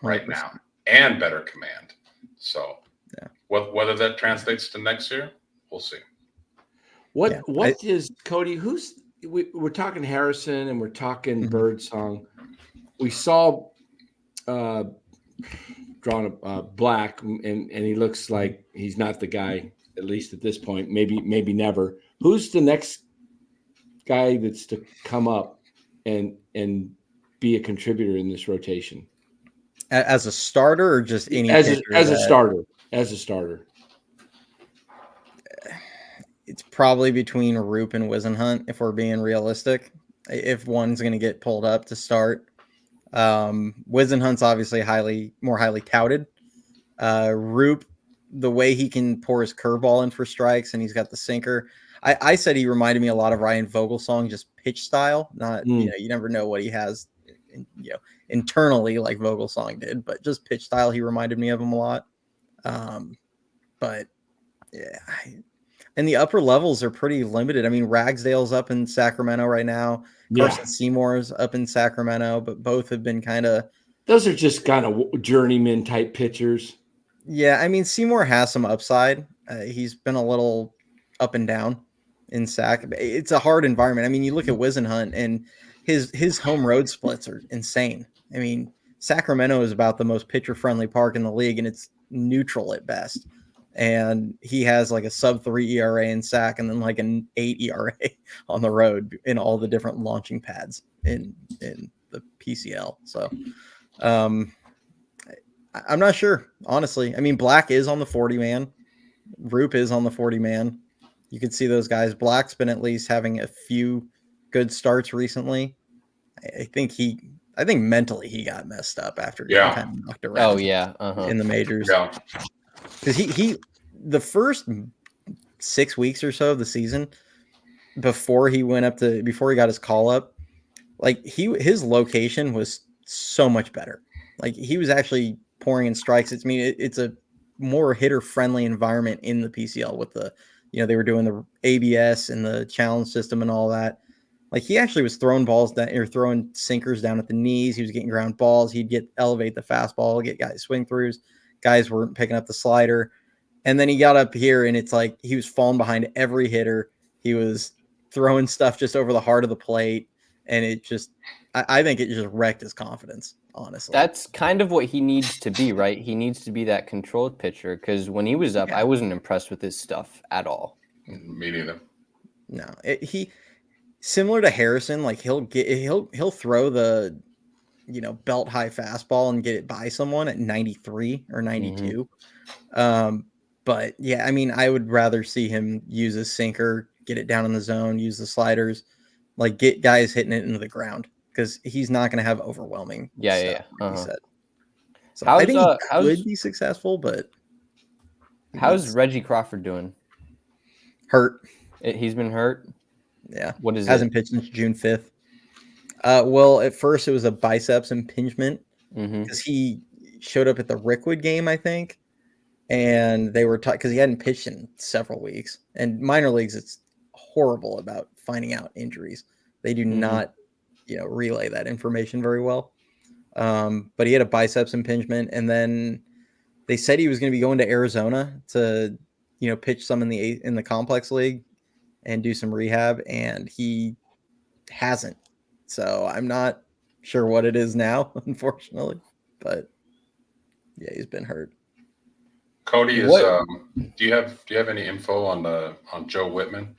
right 100%. Now and better command. So whether that translates to next year, we'll see. What is Cody? We're talking Harrison and we're talking Birdsong. We saw drawn Black, and he looks like he's not the guy, at least at this point. Maybe never. Who's the next guy that's to come up and be a contributor in this rotation? As a starter, or just any as a starter? As a starter, it's probably between Roop and Wisenhunt, if we're being realistic. If one's going to get pulled up to start, Wisenhunt's obviously more highly touted. Roop, the way he can pour his curveball in for strikes, and he's got the sinker. I said he reminded me a lot of Ryan Vogelsong, just pitch style. Not you never know what he has, internally like Vogelsong did, but just pitch style. He reminded me of him a lot. But yeah, and the upper levels are pretty limited. I mean, Ragsdale's up in Sacramento right now. Carson Seymour's up in Sacramento, but both have been those are just kind of journeyman type pitchers. Yeah, I mean, Seymour has some upside. He's been a little up and down in Sac. It's a hard environment. I mean, you look at Wisenhunt, and his home road splits are insane. I mean, Sacramento is about the most pitcher-friendly park in the league, and it's neutral at best. And he has like a sub-3 ERA in Sac, and then like an 8 ERA on the road in all the different launching pads in the PCL. So I'm not sure, honestly. I mean, Black is on the 40-man. Roop is on the 40-man. You can see those guys. Black's been at least having a few good starts recently. I think mentally he got messed up after getting kind of knocked around. In the majors. Yeah. Because he the first 6 weeks or so of the season, before he got his call up, like his location was so much better. Like he was actually pouring in strikes. It's a more hitter friendly environment in the PCL with the, they were doing the ABS and the challenge system and all that. Like he actually was throwing balls down or throwing sinkers down at the knees. He was getting ground balls. He'd elevate the fastball, get guys swing throughs. Guys weren't picking up the slider. And then he got up here and it's like he was falling behind every hitter. He was throwing stuff just over the heart of the plate. And it just, I think it just wrecked his confidence, honestly. That's kind of what he needs to be, right? He needs to be that controlled pitcher because when he was up, I wasn't impressed with his stuff at all. Me neither. No, he similar to Harrison, like he'll throw the, belt high fastball and get it by someone at 93 or 92. But yeah, I mean, I would rather see him use a sinker, get it down in the zone, use the sliders, like get guys hitting it into the ground because he's not going to have overwhelming. Yeah. He said. So I think he could be successful, but how's Reggie Crawford doing? Hurt. He's been hurt. Yeah. What is Hasn't pitched since June 5th. Well, at first it was a biceps impingement because he showed up at the Rickwood game, I think. And they were because he hadn't pitched in several weeks. And minor leagues, it's horrible about finding out injuries. They do not, relay that information very well. But he had a biceps impingement, and then they said he was going to be going to Arizona to, pitch some in the complex league and do some rehab, and he hasn't. So I'm not sure what it is now, unfortunately. But yeah, he's been hurt. Cody, do you have any info on Joe Whitman?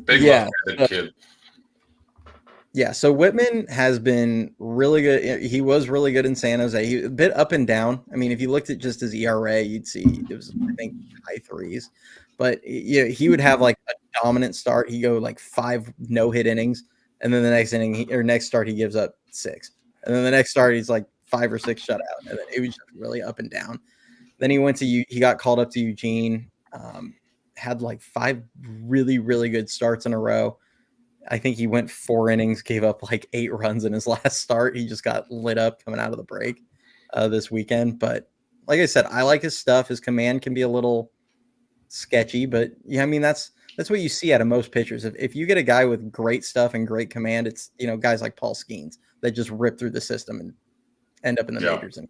Big left-handed kid. Yeah, so Whitman has been really good. He was really good in San Jose. He was a bit up and down. I mean, if you looked at just his ERA, you'd see it was, I think, high threes. But he would have like a dominant start. He'd go like 5 no-hit innings, and then the next next start he gives up 6. And then the next start, he's like 5 or 6 shutout. And then it was just really up and down. Then he got called up to Eugene, had like 5 really, really good starts in a row. I think he went 4 innings, gave up like 8 runs in his last start. He just got lit up coming out of the break this weekend. But like I said, I like his stuff. His command can be a little sketchy, but yeah, I mean, that's what you see out of most pitchers. If you get a guy with great stuff and great command, it's, guys like Paul Skeens that just rip through the system and end up in the majors. And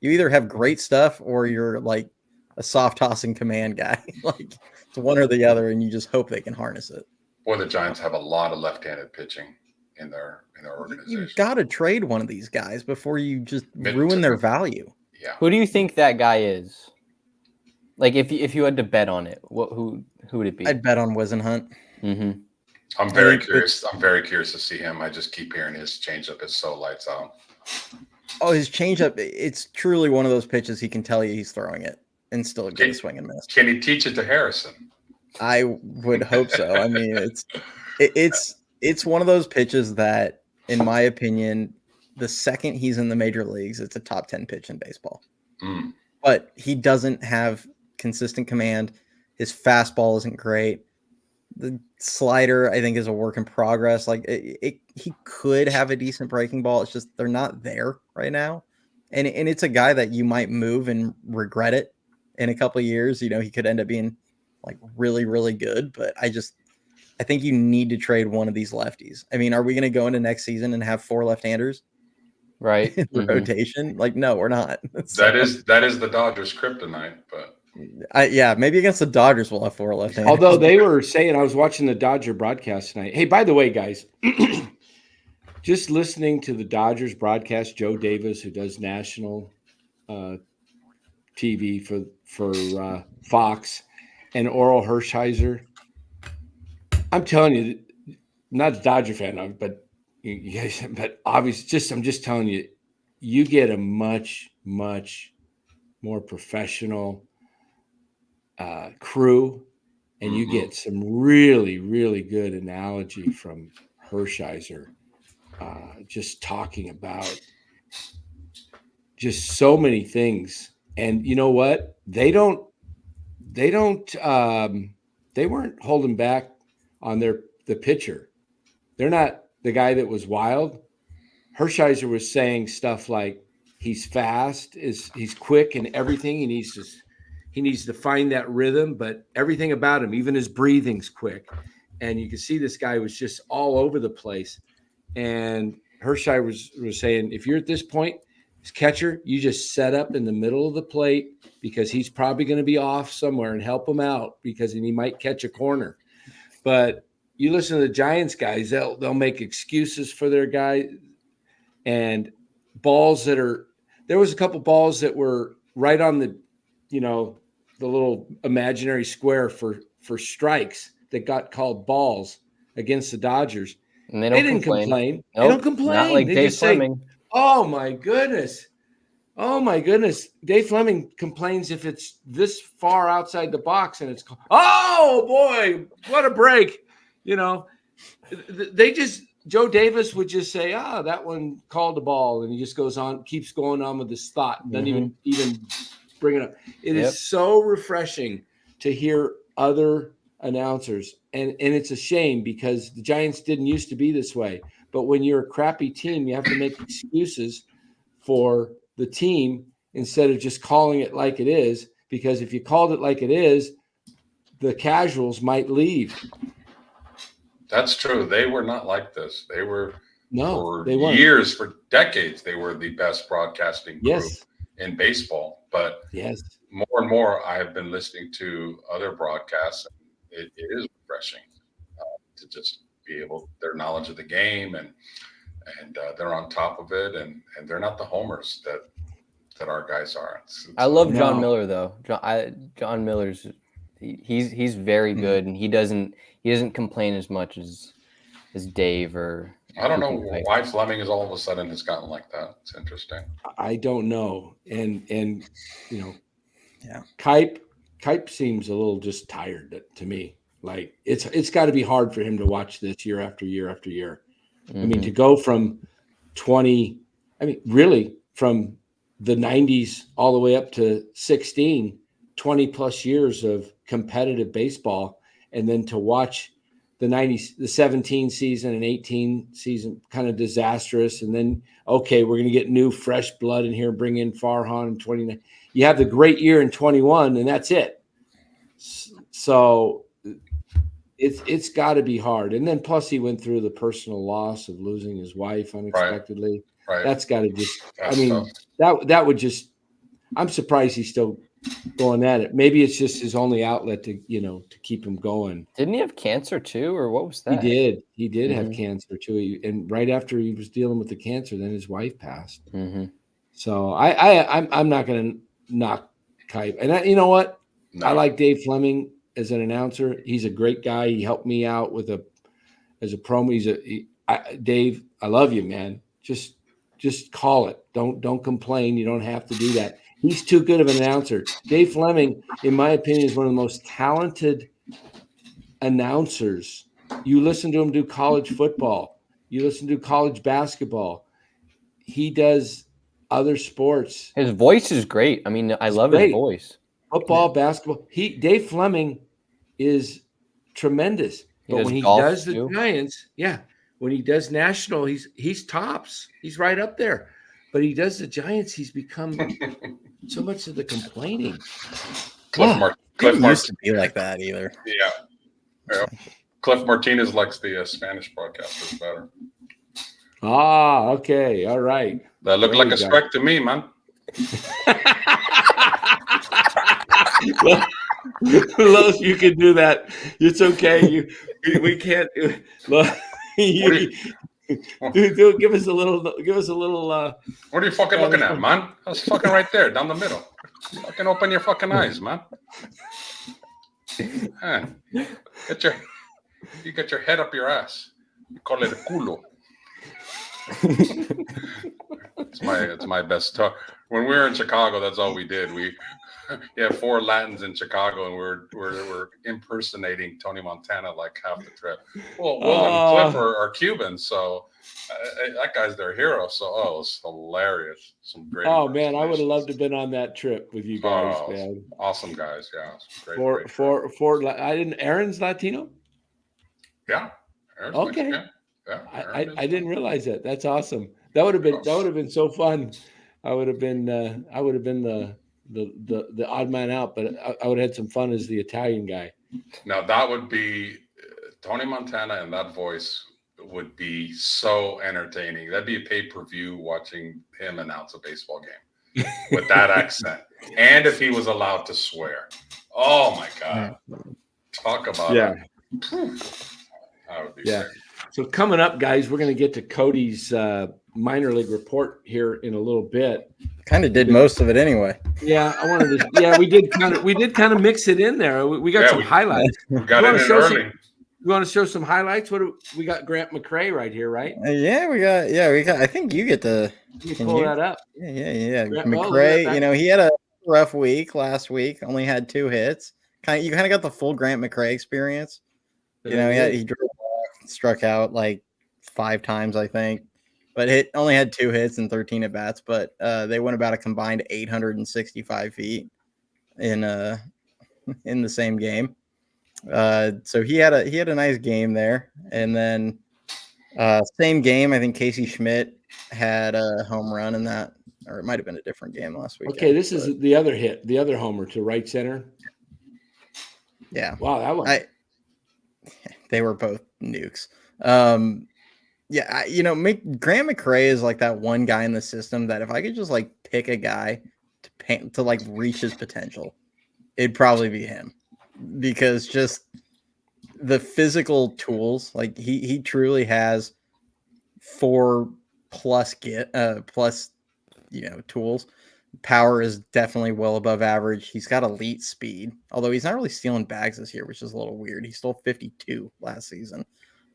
you either have great stuff or you're like a soft tossing command guy. Like it's one or the other, and you just hope they can harness it. Boy, the Giants have a lot of left-handed pitching in their organization. You've got to trade one of these guys before you just ruin their value. Yeah. Who do you think that guy is? Like if you had to bet on it, who would it be? I'd bet on Wisenhunt. Mm-hmm. I'm very curious. I'm very curious to see him. I just keep hearing his changeup is so lights out. Oh, his changeup! It's truly one of those pitches he can tell you he's throwing it and still get a swing and miss. Can he teach it to Harrison? I would hope so. I mean, it's one of those pitches that, in my opinion, the second he's in the major leagues, it's a top 10 pitch in baseball. But he doesn't have consistent command. His fastball isn't great. The slider, I think, is a work in progress. Like he could have a decent breaking ball. It's just they're not there right now. And it's a guy that you might move and regret it in a couple of years. He could end up being like really, really good. But I think you need to trade one of these lefties. I mean, are we going to go into next season and have 4 left-handers? Right. In the rotation? Like, no, we're not. That is the Dodgers' kryptonite, but maybe against the Dodgers we'll have 4 left-handers. Although they were saying, I was watching the Dodger broadcast tonight. Hey, by the way, guys, just listening to the Dodgers broadcast, Joe Davis, who does national TV for Fox, and Oral Hershiser. I'm telling you, not a Dodger fan, but you guys, but obviously, I'm just telling you, you get a much, much more professional crew, and you get some really, really good analogy from Hershiser, just talking about just so many things. And you know what? They weren't holding back on the pitcher. They're not the guy that was wild. Hershiser was saying stuff like he's fast, he's quick and everything. He needs to find that rhythm, but everything about him, even his breathing's quick. And you can see this guy was just all over the place. And Hershiser was saying, if you're at this point, as catcher, you just set up in the middle of the plate because he's probably going to be off somewhere and help him out because he might catch a corner. But you listen to the Giants guys, they'll make excuses for their guy and balls that are – there was a couple balls that were right on the, the little imaginary square for strikes that got called balls against the Dodgers. And they didn't complain. Nope, they don't complain. Not like they Dave just say, Fleming. oh, my goodness. Oh, my goodness. Dave Fleming complains if it's this far outside the box and it's – oh, boy, what a break. They just – Joe Davis would just say, that one called the ball, and he just keeps going on with his thought, doesn't even bring it up. It is so refreshing to hear other announcers, and it's a shame because the Giants didn't used to be this way. But when you're a crappy team, you have to make excuses for the team instead of just calling it like it is, because if you called it like it is, the casuals might leave. That's true. They were not like this. They were for years, for decades, they were the best broadcasting group in baseball. But more and more, I have been listening to other broadcasts. It is refreshing to just be able their knowledge of the game and they're on top of it and they're not the homers that our guys are. I love John Miller though. John Miller's he's very good and he doesn't complain as much as Dave or I don't know why Fleming is all of a sudden has gotten like that. It's interesting. I don't know. And Kipe seems a little just tired to me. Like it's got to be hard for him to watch this year after year after year. I mean, to go from really from the 90s all the way up to 20 plus years of competitive baseball, and then to watch the 17 season and 18 season kind of disastrous. And then, okay, we're going to get new fresh blood in here, bring in Farhan in 29. You have the great year in 21 and that's it. So it's got to be hard. And then plus he went through the personal loss of losing his wife unexpectedly. Right. That's got to just, that would just, I'm surprised he's still going at it. Maybe it's just his only outlet to keep him going. Didn't he have cancer too, or what was that? He did have cancer too. And right after he was dealing with the cancer, then his wife passed. So I'm not going to knock Kipe. And you know what? No. I like Dave Fleming as an announcer. He's a great guy. He helped me out as a promo. Dave, I love you, man. Just call it. Don't complain. You don't have to do that. He's too good of an announcer. Dave Fleming, in my opinion, is one of the most talented announcers. You listen to him do college football. You listen to college basketball. He does other sports. His voice is great. I mean, I love his voice. Football, basketball. Dave Fleming is tremendous. But when he does the Giants, when he does national, he's tops. He's right up there. But he does the Giants, he's become so much of the complaining. Cliff used to be like that either. Yeah. Cliff Martinez likes the Spanish broadcasters better. Okay. All right. That looked like a strike to me, man. Los, you can do that. It's okay. We can't. Dude, give us a little. What are you fucking looking at, man? I was fucking right there, down the middle. Fucking open your fucking eyes, man. You get your head up your ass. You call it a culo. It's my best talk. When we were in Chicago, that's all we did. We had 4 Latins in Chicago, and we're impersonating Tony Montana like half the trip. Well, Will and Cliff are Cubans, so that guy's their hero. So it was hilarious. Some great. Oh man, I would have loved to have been on that trip with you guys, man. Awesome guys, yeah. Great. I didn't. Aaron's Latino. Yeah. Aaron's Okay. Mexican. Yeah. Aaron I is, didn't realize that. That's awesome. That would have been so fun. I would have been the odd man out, but I would have had some fun as the Italian guy. Now that would be Tony Montana, and that voice would be so entertaining. That'd be a pay-per-view watching him announce a baseball game with that accent. And if he was allowed to swear. Oh my God. Talk about Yeah. That would be Yeah. great. So coming up, guys, we're going to get to Cody's minor league report here in a little bit. Kind of did most of it anyway. Yeah, I wanted to. Yeah, we did kind of mix it in there. We got some highlights. We got You it wanna in show early. You want to show some highlights? We got Grant McCrae right here, right? Yeah, we got. I think you get to. Let me Can pull you? that up. Yeah. Grant- oh, look at McCrae, that. he had a rough week last week. Only had 2 hits. You kind of got the full Grant McCrae experience. He drew a walk, struck out like 5 times, I think, but only had 2 hits and 13 at bats. But they went about a combined 865 feet in the same game. So he had a nice game there, and then same game. I think Casey Schmidt had a home run in that, or it might have been a different game last week. Okay, this is the other hit, the other homer to right center. Yeah. Wow, that one. They were both nukes. Grant McCrae is like that one guy in the system that if I could just like pick a guy to like reach his potential, it'd probably be him, because just the physical tools, like he truly has 4+ tools. Power is definitely well above average. He's got elite speed, although he's not really stealing bags this year, which is a little weird. He stole 52 last season.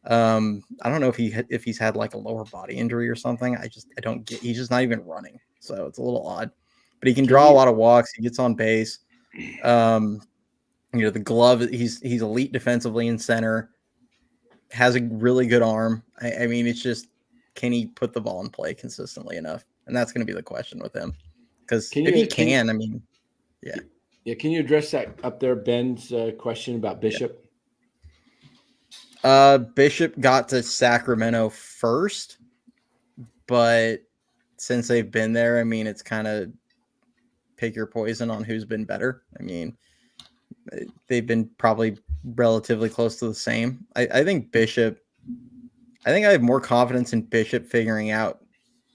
I don't know if he's had like a lower body injury or something. I don't get. He's just not even running, so it's a little odd. But he can draw a lot of walks. He gets on base. The glove. He's elite defensively in center. Has a really good arm. I mean, it's just, can he put the ball in play consistently enough? And that's going to be the question with him. Because if he can, I mean, yeah. Yeah, can you address that up there, Ben's question about Bishop? Bishop got to Sacramento first, but since they've been there, I mean, it's kind of pick your poison on who's been better. I mean, they've been probably relatively close to the same. I think I have more confidence in Bishop figuring out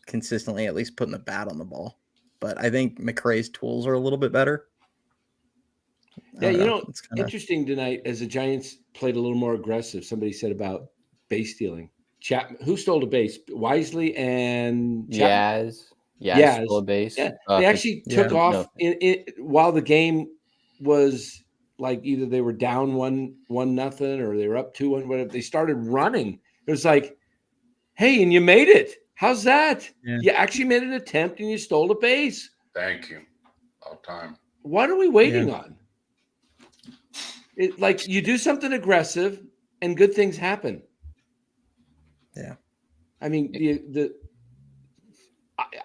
consistently, at least putting the bat on the ball. But I think McCrae's tools are a little bit better. Yeah, it's interesting tonight as the Giants played a little more aggressive. Somebody said about base stealing. Who stole a base? Wisely and Chapman. Yaz stole a base. Yeah, they actually took off while the game was like either they were down 1-0 or they were up 2-1. Whatever. They started running. It was like, hey, and you made it. How's that? Yeah. You actually made an attempt and you stole a base. Thank you. About time. What are we waiting on? Like you do something aggressive and good things happen. Yeah. I mean,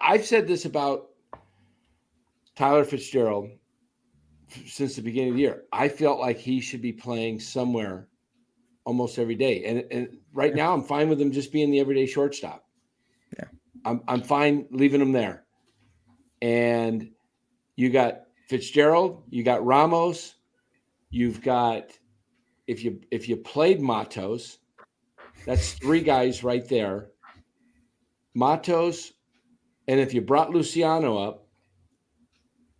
I've said this about Tyler Fitzgerald since the beginning of the year. I felt like he should be playing somewhere almost every day. And right now I'm fine with him just being the everyday shortstop. Yeah. I'm fine leaving him there. And you got Fitzgerald, you got Ramos, you've got if you played Matos, that's 3 guys right there. Matos, and if you brought Luciano up,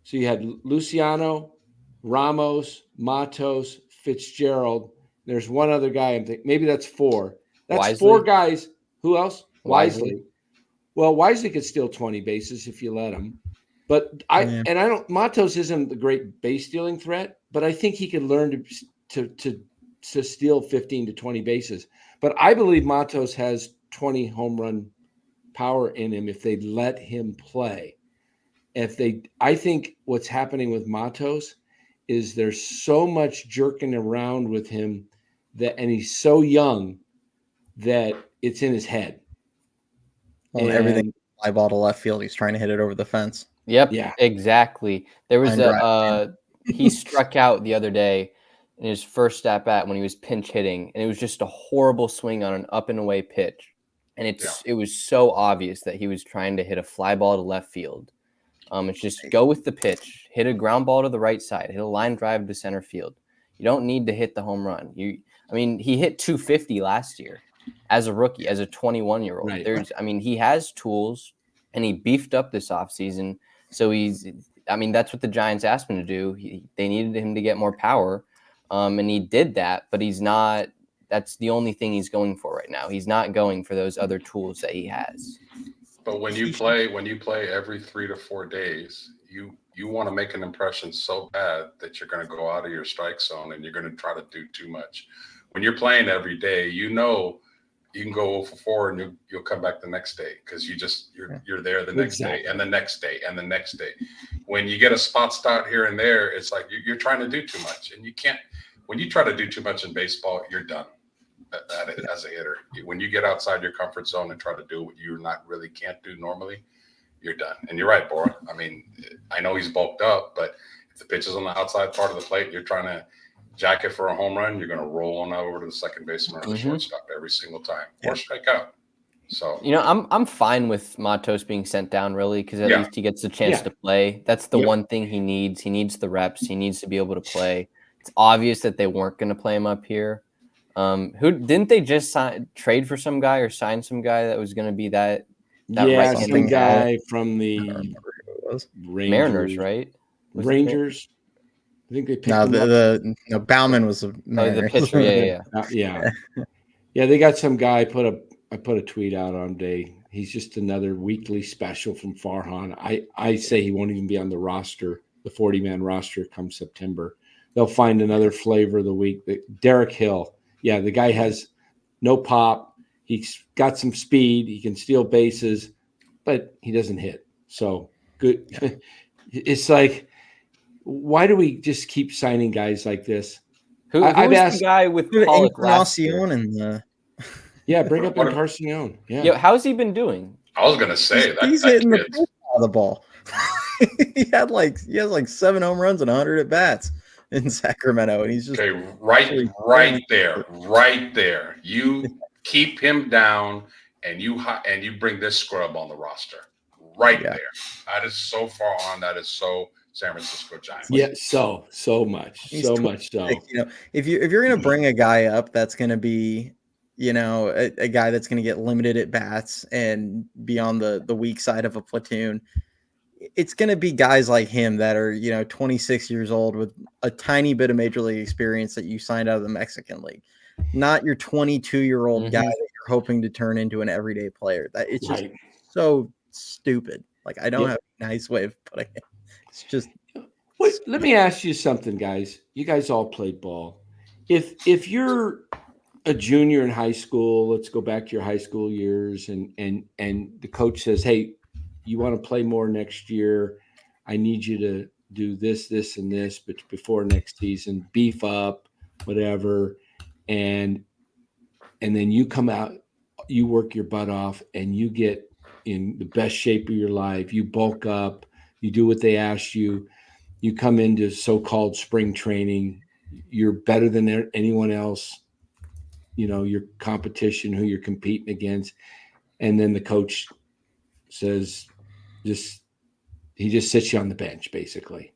so you had Luciano, Ramos, Matos, Fitzgerald. There's one other guy I'm thinking. Maybe that's 4. That's Wisely. 4 guys. Who else? Wisely. Well, Wisely could steal 20 bases if you let him. But Matos isn't the great base stealing threat, but I think he could learn to steal 15 to 20 bases. But I believe Matos has 20 home run power in him if they let him play. I think what's happening with Matos is there's so much jerking around with him and he's so young that it's in his head. Well, everything eyeball to left field. He's trying to hit it over the fence. Yep. Yeah. Exactly. There was he struck out the other day, in his first at bat when he was pinch hitting, and it was just a horrible swing on an up and away pitch. And it was so obvious that he was trying to hit a fly ball to left field. It's just go with the pitch, hit a ground ball to the right side, hit a line drive to center field. You don't need to hit the home run. He hit 250 last year as a rookie, as a 21-year-old. Right. He has tools, and he beefed up this offseason. So that's what the Giants asked him to do. They needed him to get more power, and he did that, but he's not. That's the only thing he's going for right now. He's not going for those other tools that he has. But when you play every 3 to 4 days, you want to make an impression so bad that you're going to go out of your strike zone and you're going to try to do too much. When you're playing every day, you can go 0 for 4 and you'll come back the next day because you're there the next day and the next day and the next day. When you get a spot start here and there, it's like you're trying to do too much, and you can't. When you try to do too much in baseball, you're done as a hitter. When you get outside your comfort zone and try to do what you can't do normally, you're done. And you're right, Bora. I know he's bulked up, but if the pitch is on the outside part of the plate, you're trying to jack it for a home run, you're going to roll on over to the second baseman or the shortstop every single time, or strike out. So I'm fine with Matos being sent down, really, because at least he gets a chance to play. That's the one thing he needs. He needs the reps. He needs to be able to play. It's obvious that they weren't going to play him up here. Who didn't they just trade for some guy or sign some guy that was going to be that right-handed guy from the Mariners, right? Rangers. I think they picked him up. Bauman was the pitcher. Yeah. They got some guy. I put a tweet out on day. He's just another weekly special from Farhan. I say he won't even be on the roster, the 40-man roster, come September. They'll find another flavor of the week. Derek Hill. Yeah, the guy has no pop. He's got some speed. He can steal bases, but he doesn't hit. So good. Yeah. It's like, why do we just keep signing guys like this? I've asked the guy with Pollock last year. Bring up Encarnacion. Yeah, how's he been doing? I was gonna say he's hitting the ball out of the ball. he has 7 home runs and 100 at bats in Sacramento, and he's just right there. You keep him down, and you bring this scrub on the roster there. That is so far on. That is so San Francisco Giants. Yeah, so much so. If you're gonna bring a guy up, that's gonna be a guy that's gonna get limited at bats and be on the weak side of a platoon. It's going to be guys like him that are, 26 years old with a tiny bit of major league experience that you signed out of the Mexican League, not your 22-year-old guy that you're hoping to turn into an everyday player. It's just so stupid. Like, I don't have a nice way of putting it. It's just. Wait, let me ask you something, guys. You guys all played ball. If you're a junior in high school, let's go back to your high school years, and the coach says, hey, you want to play more next year, I need you to do this, this, and this, but before next season, beef up, whatever. And then you come out, you work your butt off, and you get in the best shape of your life. You bulk up, you do what they ask you. You come into so-called spring training. You're better than anyone else, your competition, who you're competing against. And then the coach says, he just sits you on the bench, basically.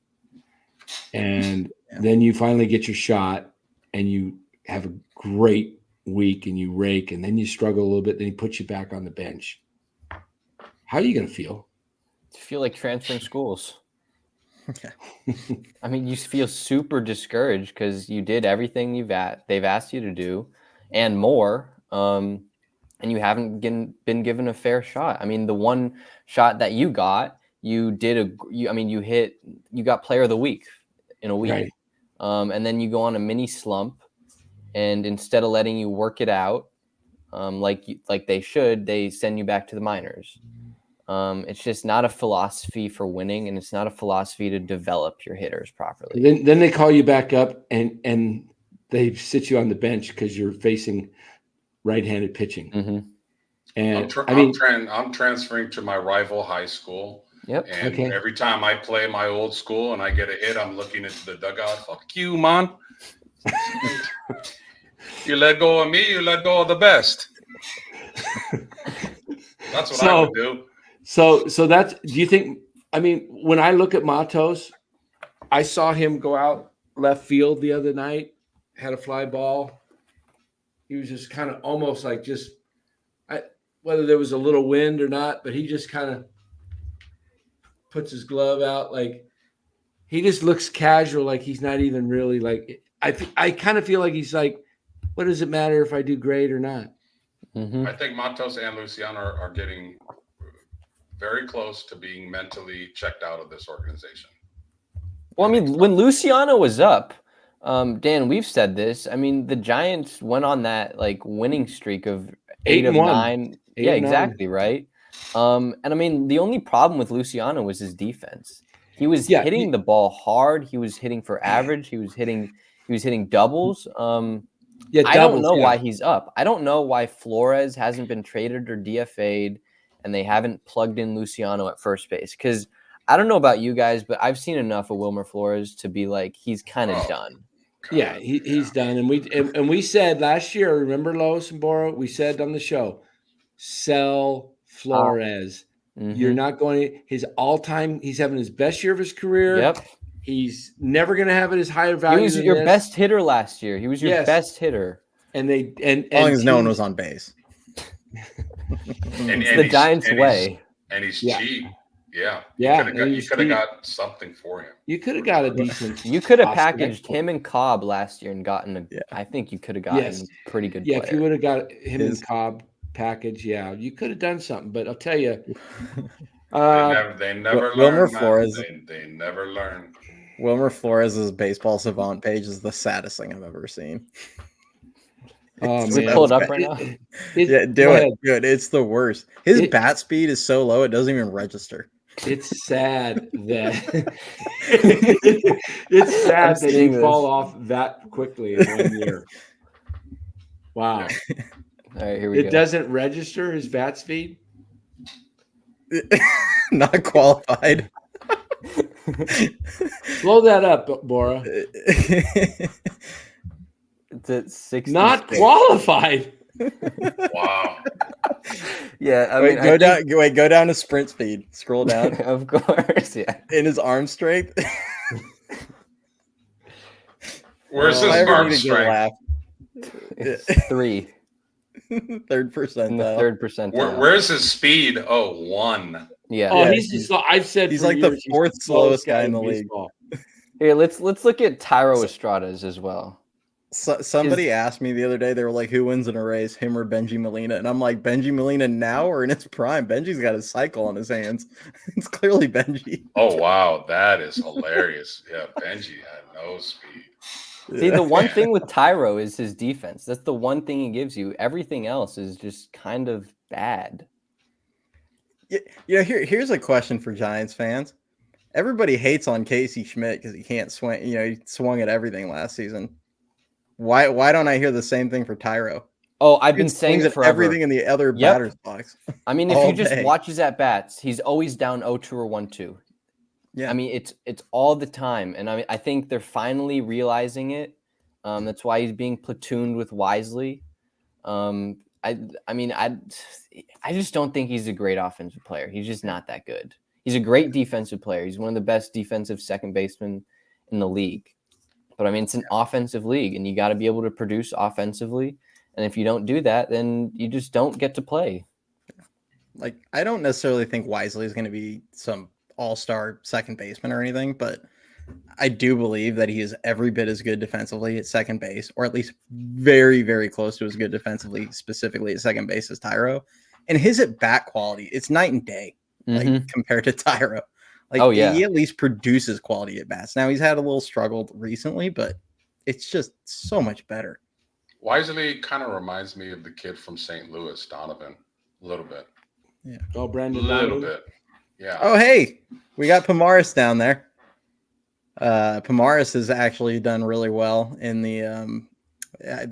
And then you finally get your shot and you have a great week and you rake, and then you struggle a little bit, then he puts you back on the bench. How are you going to feel? You feel like transferring schools. You feel super discouraged because you did everything they've asked you to do and more. And you haven't been given a fair shot. The one shot that you got, you got player of the week in a week. Right. And then you go on a mini slump, and instead of letting you work it out, like they should, they send you back to the minors. It's just not a philosophy for winning, and it's not a philosophy to develop your hitters properly. Then they call you back up and they sit you on the bench because you're facing right-handed pitching. Mm-hmm. And I'm transferring to my rival high school. Yep. And every time I play my old school and I get a hit, I'm looking into the dugout. Fuck you, man. You let go of me, you let go of the best. That's what I would do. So that's. Do you think? I mean, when I look at Matos, I saw him go out left field the other night, had a fly ball. He was just kind of almost like whether there was a little wind or not, but he just kind of puts his glove out, like he just looks casual, like he's not even really like. I kind of feel like he's like, what does it matter if I do great or not? Mm-hmm. I think Matos and Luciano are getting very close to being mentally checked out of this organization. Well, I mean, when Luciano was up, Dan, we've said this. I mean, the Giants went on that like winning streak of 8 of 9. Yeah, exactly, right. And I mean, the only problem with Luciano was his defense. He was hitting the ball hard. He was hitting for average. He was hitting doubles. I don't know why he's up. I don't know why Flores hasn't been traded or DFA'd, and they haven't plugged in Luciano at first base. Because I don't know about you guys, but I've seen enough of Wilmer Flores to be like he's kind of done. Yeah, he's done. And we said last year, remember Lois and Boro? We said on the show, sell Flores. You're not going his all-time. He's having his best year of his career. Yep. He's never going to have it as high a value. He was your best hitter last year. He was your best hitter. And as long as no one was on base. It's the Giants' way. And he's cheap. Yeah. You could have got something for him. You could have got a decent. You could have packaged him and Cobb last year and gotten I think you could have gotten a pretty good player. If you would have got him and Cobb package, you could have done something. But I'll tell you, they never Wilmer learn. Flores. They never learn. Wilmer Flores' baseball savant page is the saddest thing I've ever seen. We pull it up right now. Do it. Good. It's the worst. His bat speed is so low it doesn't even register. It's sad that you fall off that quickly in 1 year. Wow. All right, here we go. It doesn't register his bat speed? Not qualified. Blow that up, Bora. It's at 60. Not qualified. Wow. Yeah, I mean, go down to sprint speed. Scroll down. Of course, yeah. In his arm strength. Where's his arm strength? It's 3. Third percentile. In the third percentile. Where's his speed? 1. Yeah. Oh, I've said he's like the fourth slowest guy in the league. Here, let's look at Tyro Estrada's as well. Somebody asked me the other day, they were like, who wins in a race, him or Benji Molina? And I'm like, Benji Molina now or in his prime? Benji's got a cycle on his hands. It's clearly Benji. Oh, wow. That is hilarious. Yeah, Benji had no speed. See, the one thing with Tyro is his defense. That's the one thing he gives you. Everything else is just kind of bad. Here's a question for Giants fans. Everybody hates on Casey Schmidt because he can't swing. He swung at everything last season. Why don't I hear the same thing for Tyro? Oh, I've been saying it forever. Everything in the other batter's box. I mean, if you just watch his at bats, he's always down 0-2 or 1-2. Yeah. I mean, it's all the time, and I think they're finally realizing it. That's why he's being platooned with Wisely. I just don't think he's a great offensive player. He's just not that good. He's a great defensive player. He's one of the best defensive second basemen in the league. But I mean, it's an offensive league, and you got to be able to produce offensively. And if you don't do that, then you just don't get to play. Like, I don't necessarily think Wisely is going to be some all-star second baseman or anything, but I do believe that he is every bit as good defensively at second base, or at least very, very close to as good defensively, specifically at second base as Tyro. And his at-bat quality, it's night and day, like compared to Tyro. Like, he at least produces quality at bats. Now, he's had a little struggle recently, but it's just so much better. Wisely kind of reminds me of the kid from St. Louis, Donovan, a little bit. Yeah. Oh, Brandon. A little bit. Yeah. Oh, hey, we got Pomaris down there. Pomaris has actually done really well in the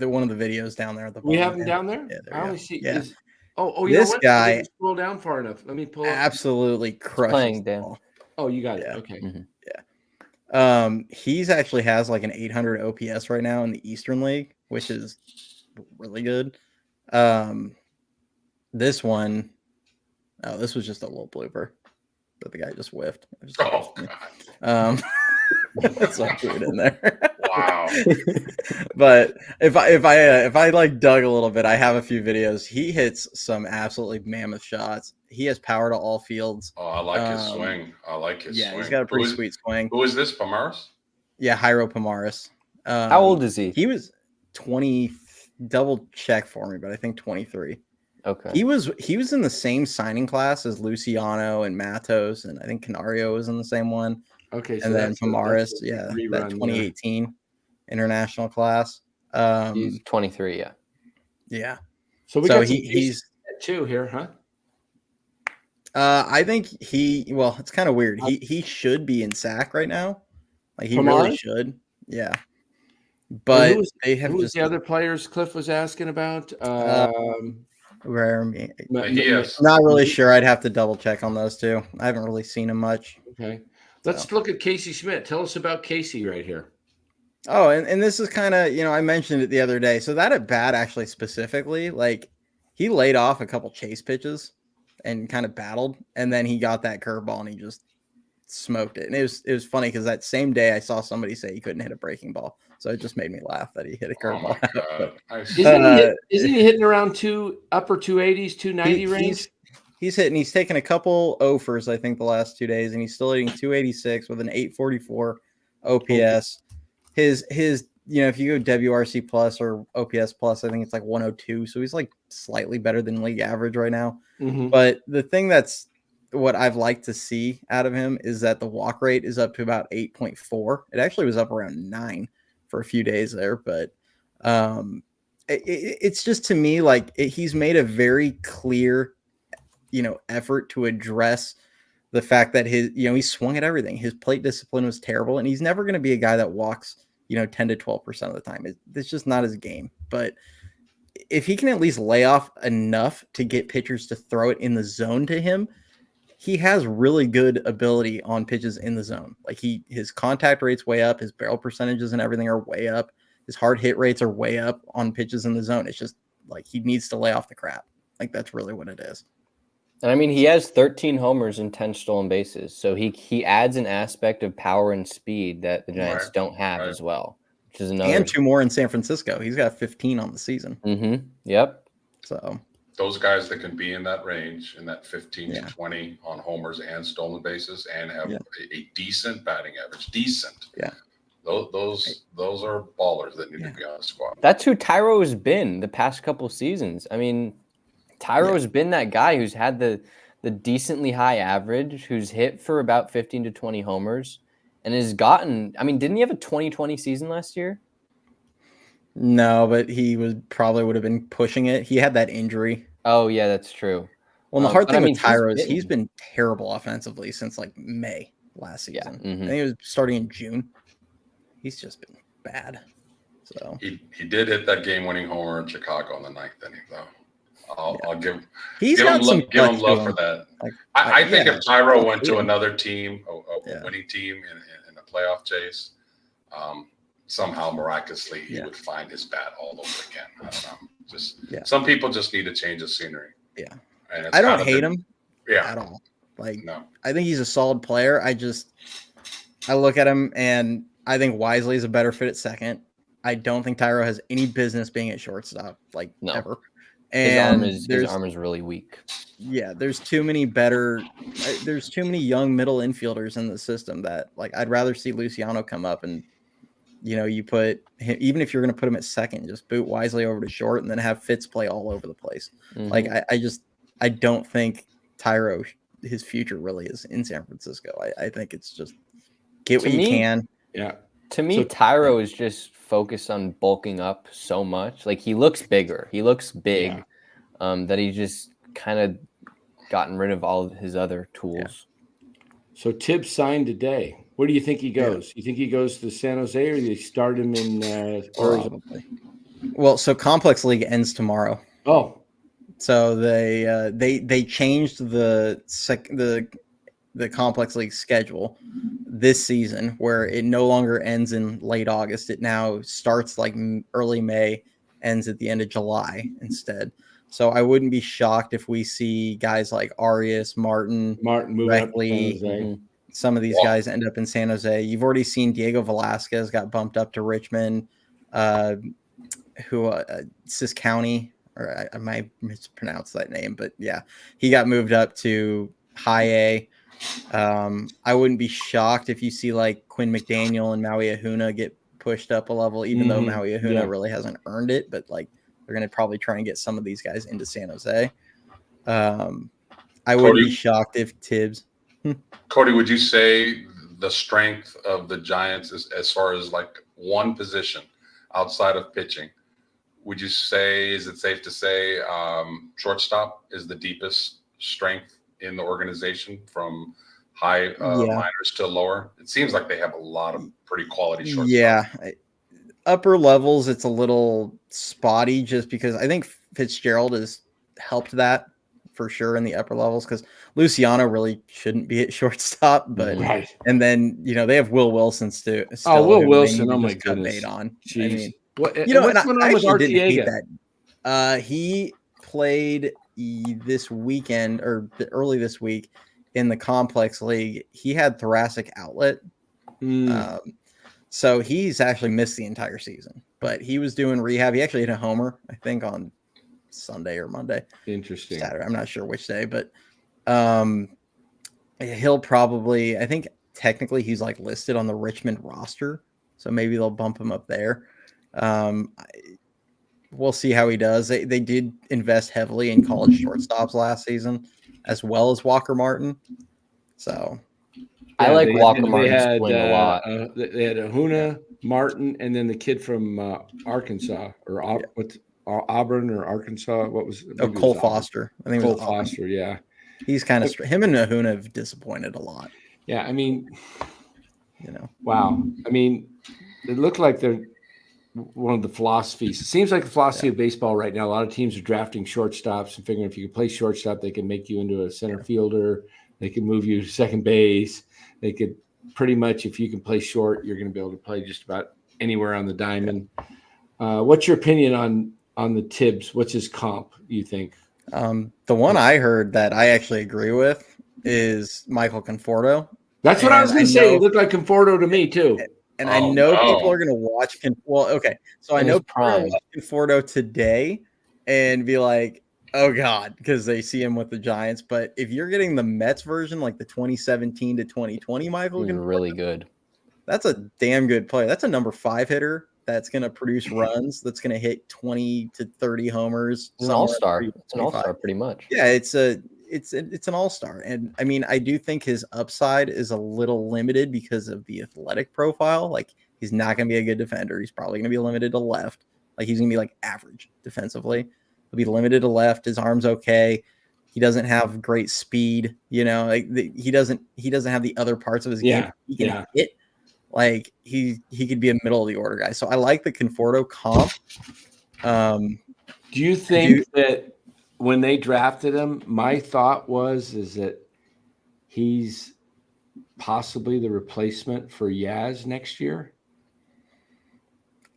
one of the videos down there. At the we have him down there? Yeah, I only see. Yeah. This guy. I didn't scroll down far enough. Let me pull up. Absolutely crushes playing, the Dan. ball. Oh, you got it. Yeah. Okay. Yeah. He's actually has like an 800 OPS right now in the Eastern League, which is really good. This one, oh, this was just a little blooper that the guy just whiffed. Oh God! So I threw it in there. Wow. But if I like dug a little bit, I have a few videos. He hits some absolutely mammoth shots. He has power to all fields. Oh, I like his swing. I like his swing. Yeah, he's got a pretty sweet swing. Who is this, Pomaris? Yeah, Jairo Pomaris. How old is he? He was 20. Double check for me, but I think 23. Okay. He was in the same signing class as Luciano and Matos, and I think Canario was in the same one. Okay, and then Pomaris, that 2018 international class. He's 23, yeah. Yeah. So we so got he's two here, huh? I think it's kind of weird. He should be in SAC right now. Like he really should. Yeah. But who's the other players Cliff was asking about? Where Yes. Not really sure. I'd have to double check on those two. I haven't really seen him much. Okay. Let's look at Casey Schmidt. Tell us about Casey right here. Oh, and this is kind of, I mentioned it the other day. So that at bat actually specifically, like he laid off a couple chase pitches and kind of battled, and then he got that curveball and he just smoked it. And it was funny because that same day I saw somebody say he couldn't hit a breaking ball. So it just made me laugh that he hit a curveball. Isn't he hitting around upper 280s, 290 range? He's hitting. He's taken a couple offers, I think, the last 2 days, and he's still hitting 286 with an 844 OPS. His if you go WRC plus or OPS plus, I think it's like 102. So he's like slightly better than league average right now. Mm-hmm. But the thing that's what I've liked to see out of him is that the walk rate is up to about 8.4. It actually was up around 9 for a few days there, but it's just, to me, like he's made a very clear effort to address the fact that he swung at everything. His plate discipline was terrible, and he's never going to be a guy that walks 10 to 12% of the time. It's just not his game. But if he can at least lay off enough to get pitchers to throw it in the zone to him, he has really good ability on pitches in the zone. Like his contact rate's way up, his barrel percentages and everything are way up. His hard hit rates are way up on pitches in the zone. It's just like he needs to lay off the crap. Like that's really what it is. And I mean, he has 13 homers and 10 stolen bases. So he adds an aspect of power and speed that the Giants don't have as well, which is another. And 2 more in San Francisco. He's got 15 on the season. Mm-hmm. Yep. So those guys that can be in that range, in that 15 to 20 on homers and stolen bases, and have a decent batting average, Yeah. Those are ballers that need to be on the squad. That's who Tyro has been the past couple seasons. I mean, Tyro has been that guy who's had the decently high average, who's hit for about 15 to 20 homers, and has gotten. I mean, didn't he have a 2020 season last year? No, but he would have been pushing it. He had that injury. Oh yeah, that's true. Well, the hard thing with Tyro is he's been terrible offensively since like May last season. Yeah. Mm-hmm. I think it was starting in June. He's just been bad. So he did hit that game-winning homer in Chicago in the 9th inning, though. I'll give him love for that. Like, I think if Tyro went to another team, a winning team in a playoff chase, somehow miraculously he would find his bat all over again. I don't know. Some people just need a change of scenery. Yeah, and I don't hate him. At all. Like, no, I think he's a solid player. I look at him and I think Wisely is a better fit at second. I don't think Tyro has any business being at shortstop, ever. And his arm is really weak. Yeah, there's too many young middle infielders in the system that I'd rather see Luciano come up and you put him, even if you're going to put him at second, just boot Wisely over to short and then have Fitz play all over the place. Mm-hmm. I don't think Tyro, his future really is in San Francisco. I think it's just get what you can. Yeah. To me, Tyro is just focused on bulking up so much. Like he looks bigger. He looks big. That he just kind of gotten rid of all of his other tools. Yeah. So Tibbs signed today. Where do you think he goes? You think he goes to San Jose, or do they start him in Arizona? Well, so Complex League ends tomorrow. Oh, so they changed the the complex league schedule this season, where it no longer ends in late August. It now starts like early May, ends at the end of July instead. So I wouldn't be shocked if we see guys like Arias, Martin moving up to San Reckley, Jose. some of these guys end up in San Jose. You've already seen Diego Velasquez got bumped up to Richmond, Sis County, or I might mispronounce that name, but yeah, he got moved up to high A. I wouldn't be shocked if you see like Quinn McDaniel and Maui Ahuna get pushed up a level, even though Maui Ahuna really hasn't earned it, but like they're going to probably try and get some of these guys into San Jose. I wouldn't be shocked if Tibbs. Cody, would you say the strength of the Giants is as far as like one position outside of pitching? Would you say, is it safe to say shortstop is the deepest strength in the organization from high minors to lower? It seems like they have a lot of pretty quality shortstops. Yeah. Upper levels, it's a little spotty just because I think Fitzgerald has helped that for sure in the upper levels, because Luciano really shouldn't be at shortstop, but and then they have Will Wilson still. Will Wilson! Oh my goodness! Bait on. Jeez. I mean, what's going on with Arteaga? He played this weekend or early this week in the complex league. He had thoracic outlet. So he's actually missed the entire season, but he was doing rehab. He actually hit a homer, I think, on Sunday or Monday. Interesting. Saturday. I'm not sure which day, but he'll probably, I think technically he's like listed on the Richmond roster. So maybe they'll bump him up there. We'll see how he does. They did invest heavily in college shortstops last season, as well as Walker Martin. So I like Walker Martin's swing a lot. They had Ahuna, Martin, and then the kid from Arkansas or Auburn or Arkansas. What was Cole Foster? I think Cole Foster. Yeah, he's kind of him and Ahuna have disappointed a lot. Yeah, I mean, wow. I mean, it looked like they're one of the philosophies. It seems like the philosophy of baseball right now. A lot of teams are drafting shortstops and figuring if you can play shortstop, they can make you into a center fielder. They can move you to second base. They could pretty much, if you can play short, you're going to be able to play just about anywhere on the diamond. What's your opinion on the Tibbs? What's his comp, you think? The one I heard that I actually agree with is Michael Conforto. That's what I was going to say. He looked like Conforto to me, too. And I know people are going to watch. So I know people are going to watch Conforto today and be like, oh, God, because they see him with the Giants. But if you're getting the Mets version, like the 2017 to 2020 Michael Conforto, really good. That's a damn good player. That's a number 5 hitter that's going to produce runs. That's going to hit 20 to 30 homers. It's an all-star. It's an all-star pretty much. Yeah, it's an all-star. And I mean, I do think his upside is a little limited because of the athletic profile. Like, he's not going to be a good defender. He's probably going to be limited to left. Like, he's going to be like average defensively. He'll be limited to left. His arm's okay. He doesn't have great speed. He doesn't have the other parts of his game. He can hit. Like, he could be a middle of the order guy. So I like the Conforto comp. Do you think that when they drafted him, my thought is that he's possibly the replacement for Yaz next year?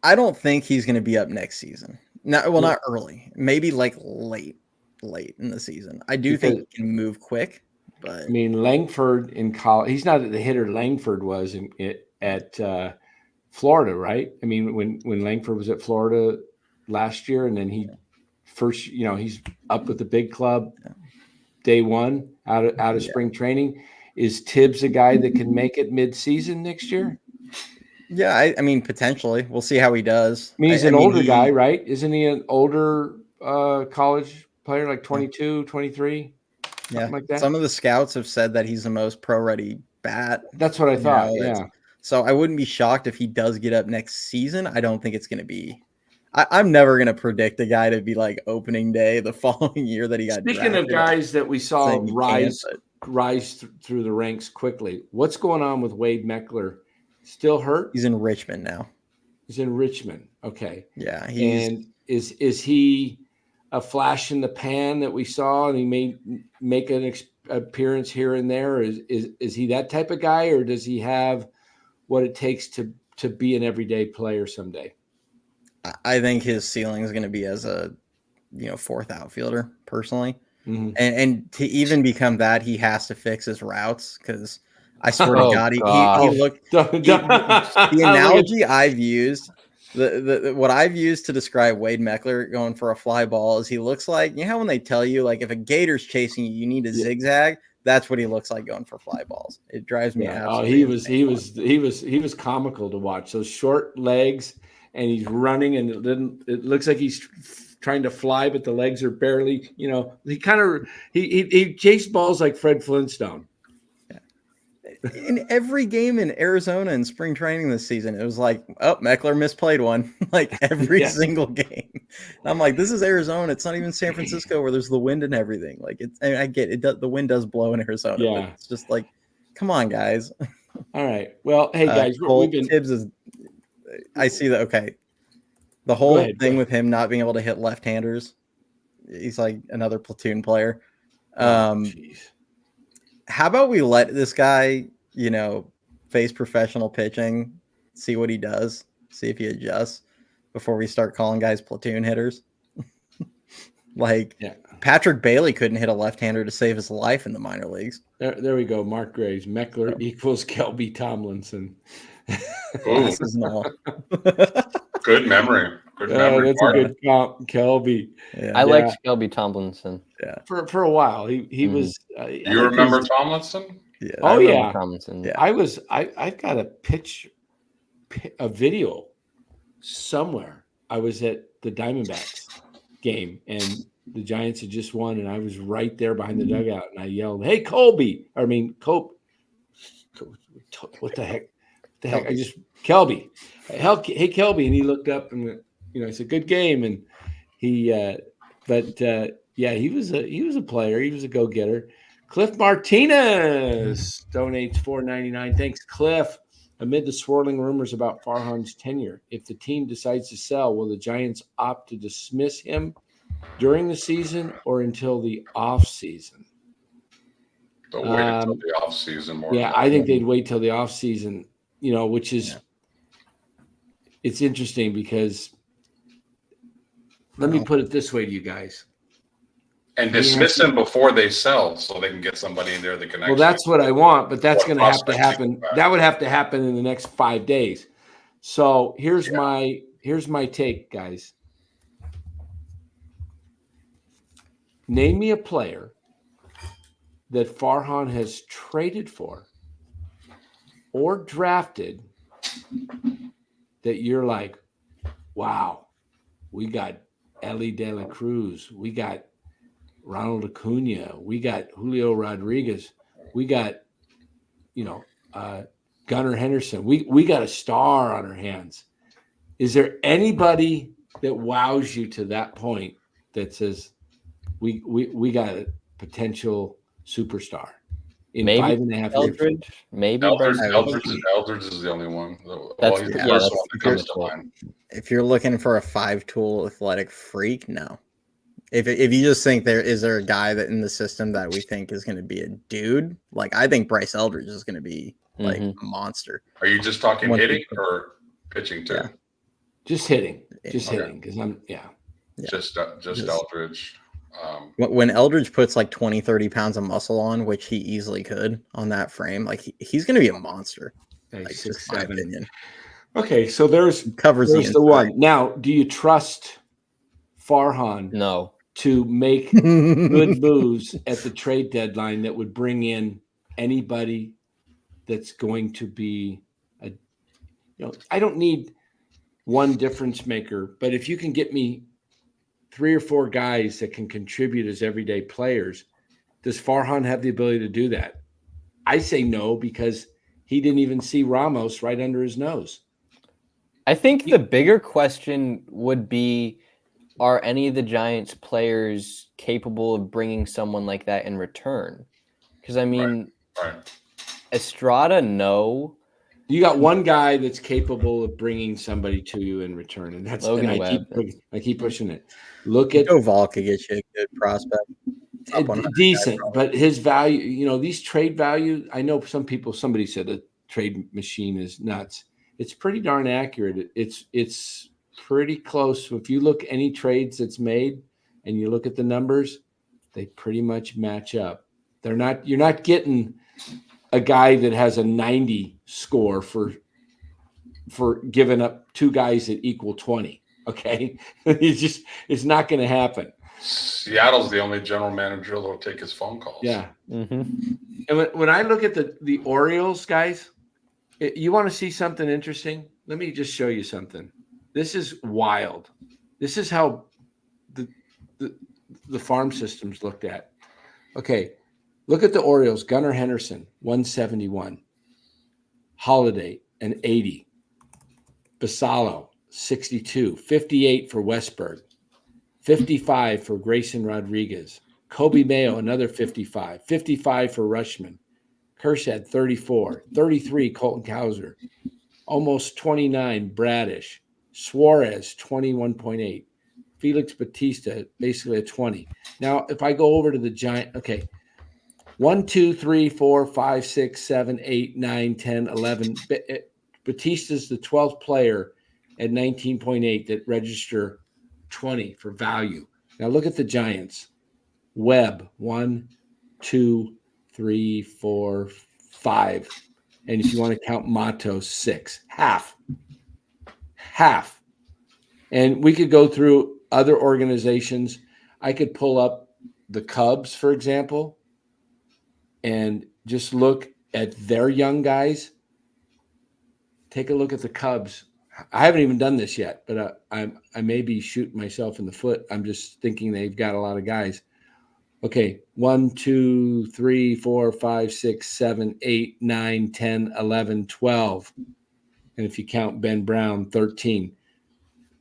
I don't think he's going to be up next season. Not early. Maybe like late in the season. I do think he can move quick. But I mean, Langford in college, he's not the hitter Langford was at Florida, right? I mean, when Langford was at Florida last year, and then he's up with the big club day one out of spring training. Is Tibbs a guy that can make it mid-season next year? Yeah, I mean, potentially. We'll see how he does. I mean, he's an older guy, right? Isn't he an older college player, like 22, 23? Like that? Some of the scouts have said that he's the most pro-ready bat. That's what I thought, So I wouldn't be shocked if he does get up next season. I don't think it's going to be – I'm never going to predict a guy to be like opening day the following year that he got Speaking drafted. of guys that we saw rise through the ranks quickly, what's going on with Wade Meckler? Still hurt? He's in Richmond now. He's in Richmond. Okay. Yeah. And is he a flash in the pan that we saw, and he may make appearance here and there? Is he that type of guy, or does he have what it takes to be an everyday player someday? I think his ceiling is going to be as a fourth outfielder personally. Mhm. And to even become that, he has to fix his routes because I swear Oh, to God, he God. looked. Don't- The analogy I've used, what I've used to describe Wade Meckler going for a fly ball is he looks like, you know how when they tell you like if a gator's chasing you, you need to Yeah. zigzag. That's what he looks like going for fly balls. It drives me Yeah. Oh, absolutely. he was comical to watch. Those short legs, and he's running, and it looks like he's trying to fly, but the legs are barely. He kind of he chased balls like Fred Flintstone. In every game in Arizona in spring training this season, it was like, oh, Meckler misplayed one, like every Yeah. single game. And I'm like, this is Arizona. It's not even San Francisco where there's the wind and everything. Like, I get it. The wind does blow in Arizona. Yeah. But it's just like, come on, guys. All right. Well, hey guys, Cole we've been. Tibbs is. I see that. Okay, the Go whole ahead, thing go with him not being able to hit left-handers, he's like another platoon player. Jeez. How about we let this guy, face professional pitching, see what he does, see if he adjusts before we start calling guys platoon hitters? Yeah. Patrick Bailey couldn't hit a left-hander to save his life in the minor leagues. There we go. Mark Graves. Meckler equals Kelby Tomlinson. Glasses and all. Good memory. Good memory. That's a good comp, Kelby. Yeah. I like Shelby Tomlinson. For a while, he was. You remember Tomlinson? Yeah. Oh, I remember yeah. Tomlinson. Yeah. I've got a video somewhere. I was at the Diamondbacks game, and the Giants had just won, and I was right there behind the dugout, and I yelled, "Hey, Colby!" Cope. What the heck? I just Kelby. Hey, Kelby, and he looked up and went, I said, "Good game," and he, he was a player. He was a go-getter. Cliff Martinez donates $4.99. Thanks, Cliff. Amid the swirling rumors about Farhan's tenure, if the team decides to sell, will the Giants opt to dismiss him during the season or until the off season? They'll wait until the off season more. Yeah, I think they'd wait till the off season, which is it's interesting because let me put it this way to you guys. And dismiss him before they sell so they can get somebody in there that can actually. Well, that's what I want, but that's going to have to prospecting happen. back. That would have to happen in the next 5 days. So here's my take, guys. Name me a player that Farhan has traded for or drafted that you're like, wow, we got Ellie De La Cruz, we got Ronald Acuna, we got Julio Rodriguez, we got, Gunnar Henderson. We got a star on our hands. Is there anybody that wows you to that point that says we got a potential superstar in Maybe 5.5 years? Eldridge, maybe Eldridge is the only one. That's- He's the yeah, first that's one that comes to mind. If you're looking for a 5-tool athletic freak, no. If you just think is there a guy that in the system that we think is going to be a dude, like I think Bryce Eldridge is going to be like a monster. Are you just talking hitting or pitching too? Yeah. Just hitting, Okay. hitting, because Just Eldridge. When Eldridge puts like 20, 30 pounds of muscle on, which he easily could on that frame, like he's going to be a monster. Like Like, 6'7". just my opinion. Okay, so there's Covers the one. Now, do you trust Farhan No. to make good moves at the trade deadline that would bring in anybody that's going to be I don't need one difference maker, but if you can get me 3 or 4 guys that can contribute as everyday players, does Farhan have the ability to do that? I say no, because he didn't even see Ramos right under his nose. I think the bigger question would be, are any of the Giants players capable of bringing someone like that in return? Because, I mean, Right. Estrada, no. You got one guy that's capable of bringing somebody to you in return, and that's Logan and Webb. I keep pushing it. Look at Joe Vol could get you a good prospect. top 100 decent, guy, but his value, these trade value, I know somebody said a trade machine is nuts. It's pretty darn accurate. It's pretty close. If you look any trades that's made and you look at the numbers, they pretty much match up. You're not getting a guy that has a 90 score for giving up two guys that equal 20. Okay. It's not going to happen. Seattle's the only general manager that'll take his phone calls. Yeah. Mm-hmm. And when I look at the Orioles, guys, you want to see something interesting? Let me just show you something. This is wild. This is how the farm system's looked at. Okay, look at the Orioles. Gunnar Henderson, 171. Holiday, an 80. Basallo, 62. 58 for Westberg. 55 for Grayson Rodriguez. Kobe Mayo, another 55. 55 for Rushman. Kershaw, 34. 33, Colton Cowser. Almost 29, Bradish. Suarez, 21.8. Felix Batista, basically a 20. Now, if I go over to the Giant, okay. 1, 2, 3, 4, 5, 6, 7, 8, 9, 10, 11. Batista's the 12th player at 19.8 that register 20 for value. Now look at the Giants. Webb, 1, 2, 3, 4, 5. And if you want to count Matos, 6. Half. And we could go through other organizations. I could pull up the Cubs, for example, and just look at their young guys. Take a look at the Cubs. I haven't even done this yet, but I may be shooting myself in the foot. I'm just thinking they've got a lot of guys. Okay, 1, 2, 3, 4, 5, 6, 7, 8, 9, 10, 11, 12. And if you count Ben Brown, 13,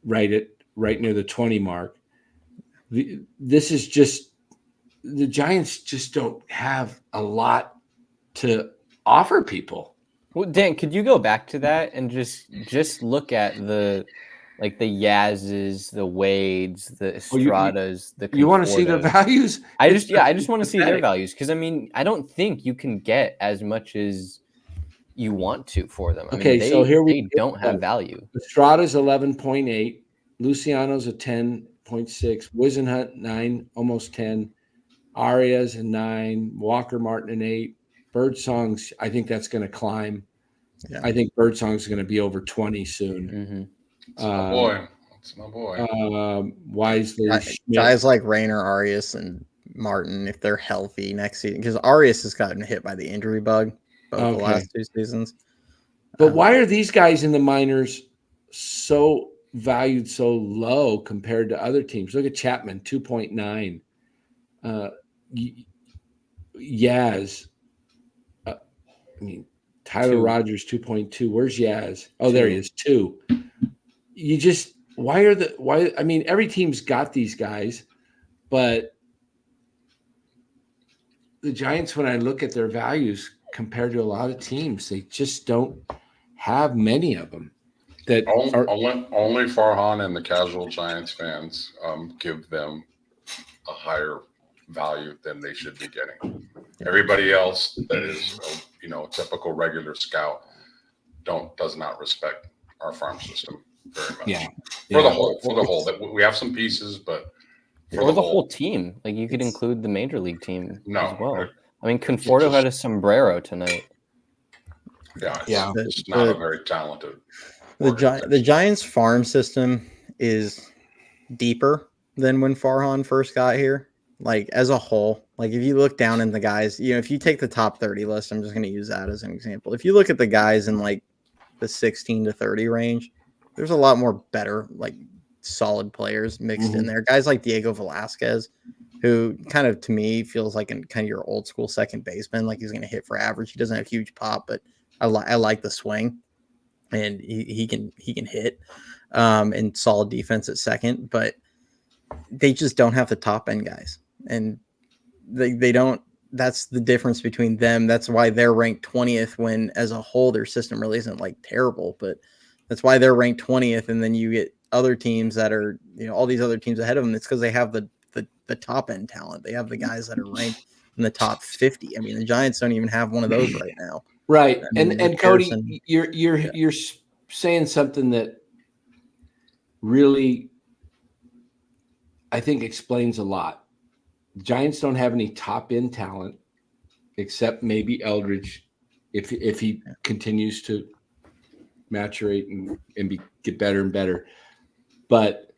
right near the 20 mark. This is just the Giants just don't have a lot to offer people. Well, Dan, could you go back to that and just look at the Yaz's, the Wades, the Estradas, the Confortos. You want to see their values? I just want to see their values because I don't think you can get as much as you want to for them. So here they don't have value. Estrada's 11.8, Luciano's a 10.6, Wisenhunt 9, almost 10, Arias a 9, Walker Martin an 8, Birdsong's, I think that's going to climb. Yeah. I think Birdsong's going to be over 20 soon. Mm-hmm. That's my boy. Wisely, guys like Rayner, Arias, and Martin, if they're healthy next season, because Arias has gotten hit by the injury bug both the last 2 seasons. But why are these guys in the minors so valued so low compared to other teams? Look at Chapman, 2.9. Yaz. Tyler 2. Rogers, 2.2. Where's Yaz? Oh, there he is, 2. Every team's got these guys, but the Giants, when I look at their values compared to a lot of teams, they just don't have many of them. That only Farhan and the casual Giants fans give them a higher value than they should be getting. Everybody else that is a typical regular scout does not respect our farm system very much. Yeah. For the whole that we have some pieces, but for the whole team, like you could include the major league team as well. Conforto had a sombrero tonight. Yeah, it's not a very talented. The Giants farm system is deeper than when Farhan first got here. Like as a whole, like if you look down in the guys, if you take the top 30 list, I'm just going to use that as an example. If you look at the guys in like the 16 to 30 range, there's a lot more better, like solid players mixed in there. Guys like Diego Velasquez, who kind of to me feels like kind of your old school second baseman. Like he's going to hit for average. He doesn't have huge pop, but I like the swing, and he can hit, and solid defense at second. But they just don't have the top end guys, and they don't. That's the difference between them. That's why they're ranked 20th when as a whole their system really isn't like terrible, but that's why they're ranked 20th. And then you get other teams that are, all these other teams ahead of them. It's because they have the the top end talent. They have the guys that are ranked in the top 50. I mean, the Giants don't even have one of those right now. Right. I mean, And Harrison- Cody, you're saying something that really, I think, explains a lot. The Giants don't have any top end talent except maybe Eldridge if he continues to maturate and get better and better. But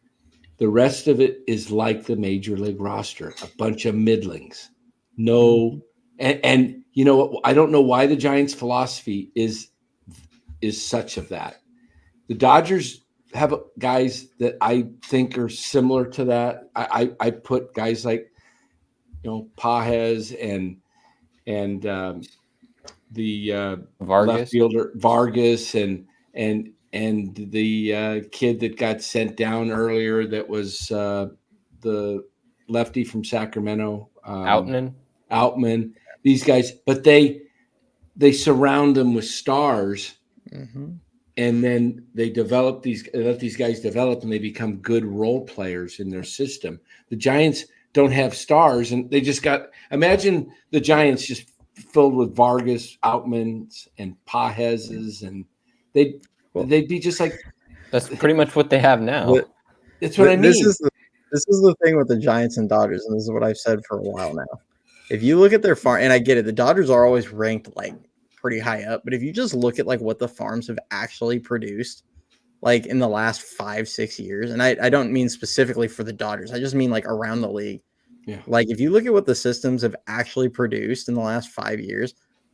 the rest of it is like the major league roster, a bunch of middlings. No, and you know what? I don't know why the Giants' philosophy is such of that. The Dodgers have guys that I think are similar to that. I put guys like, Pages and the Vargas. left fielder Vargas and the kid that got sent down earlier that was the lefty from Sacramento, Outman. These guys, but they surround them with stars, and then they let these guys develop, and they become good role players in their system. The Giants don't have stars, and they just imagine the Giants just filled with Vargas, Outmans, and Pajeses, and they'd be just like. That's pretty much what they have now. That's what I mean. This is the thing with the Giants and Dodgers, and this is what I've said for a while now. If you look at their farm, and I get it, the Dodgers are always ranked like pretty high up, but if you just look at like what the farms have actually produced, like in the last 5-6 years, and I don't mean specifically for the Dodgers, I just mean like around the league. Yeah. Like if you look at what the systems have actually produced in the last 5 years,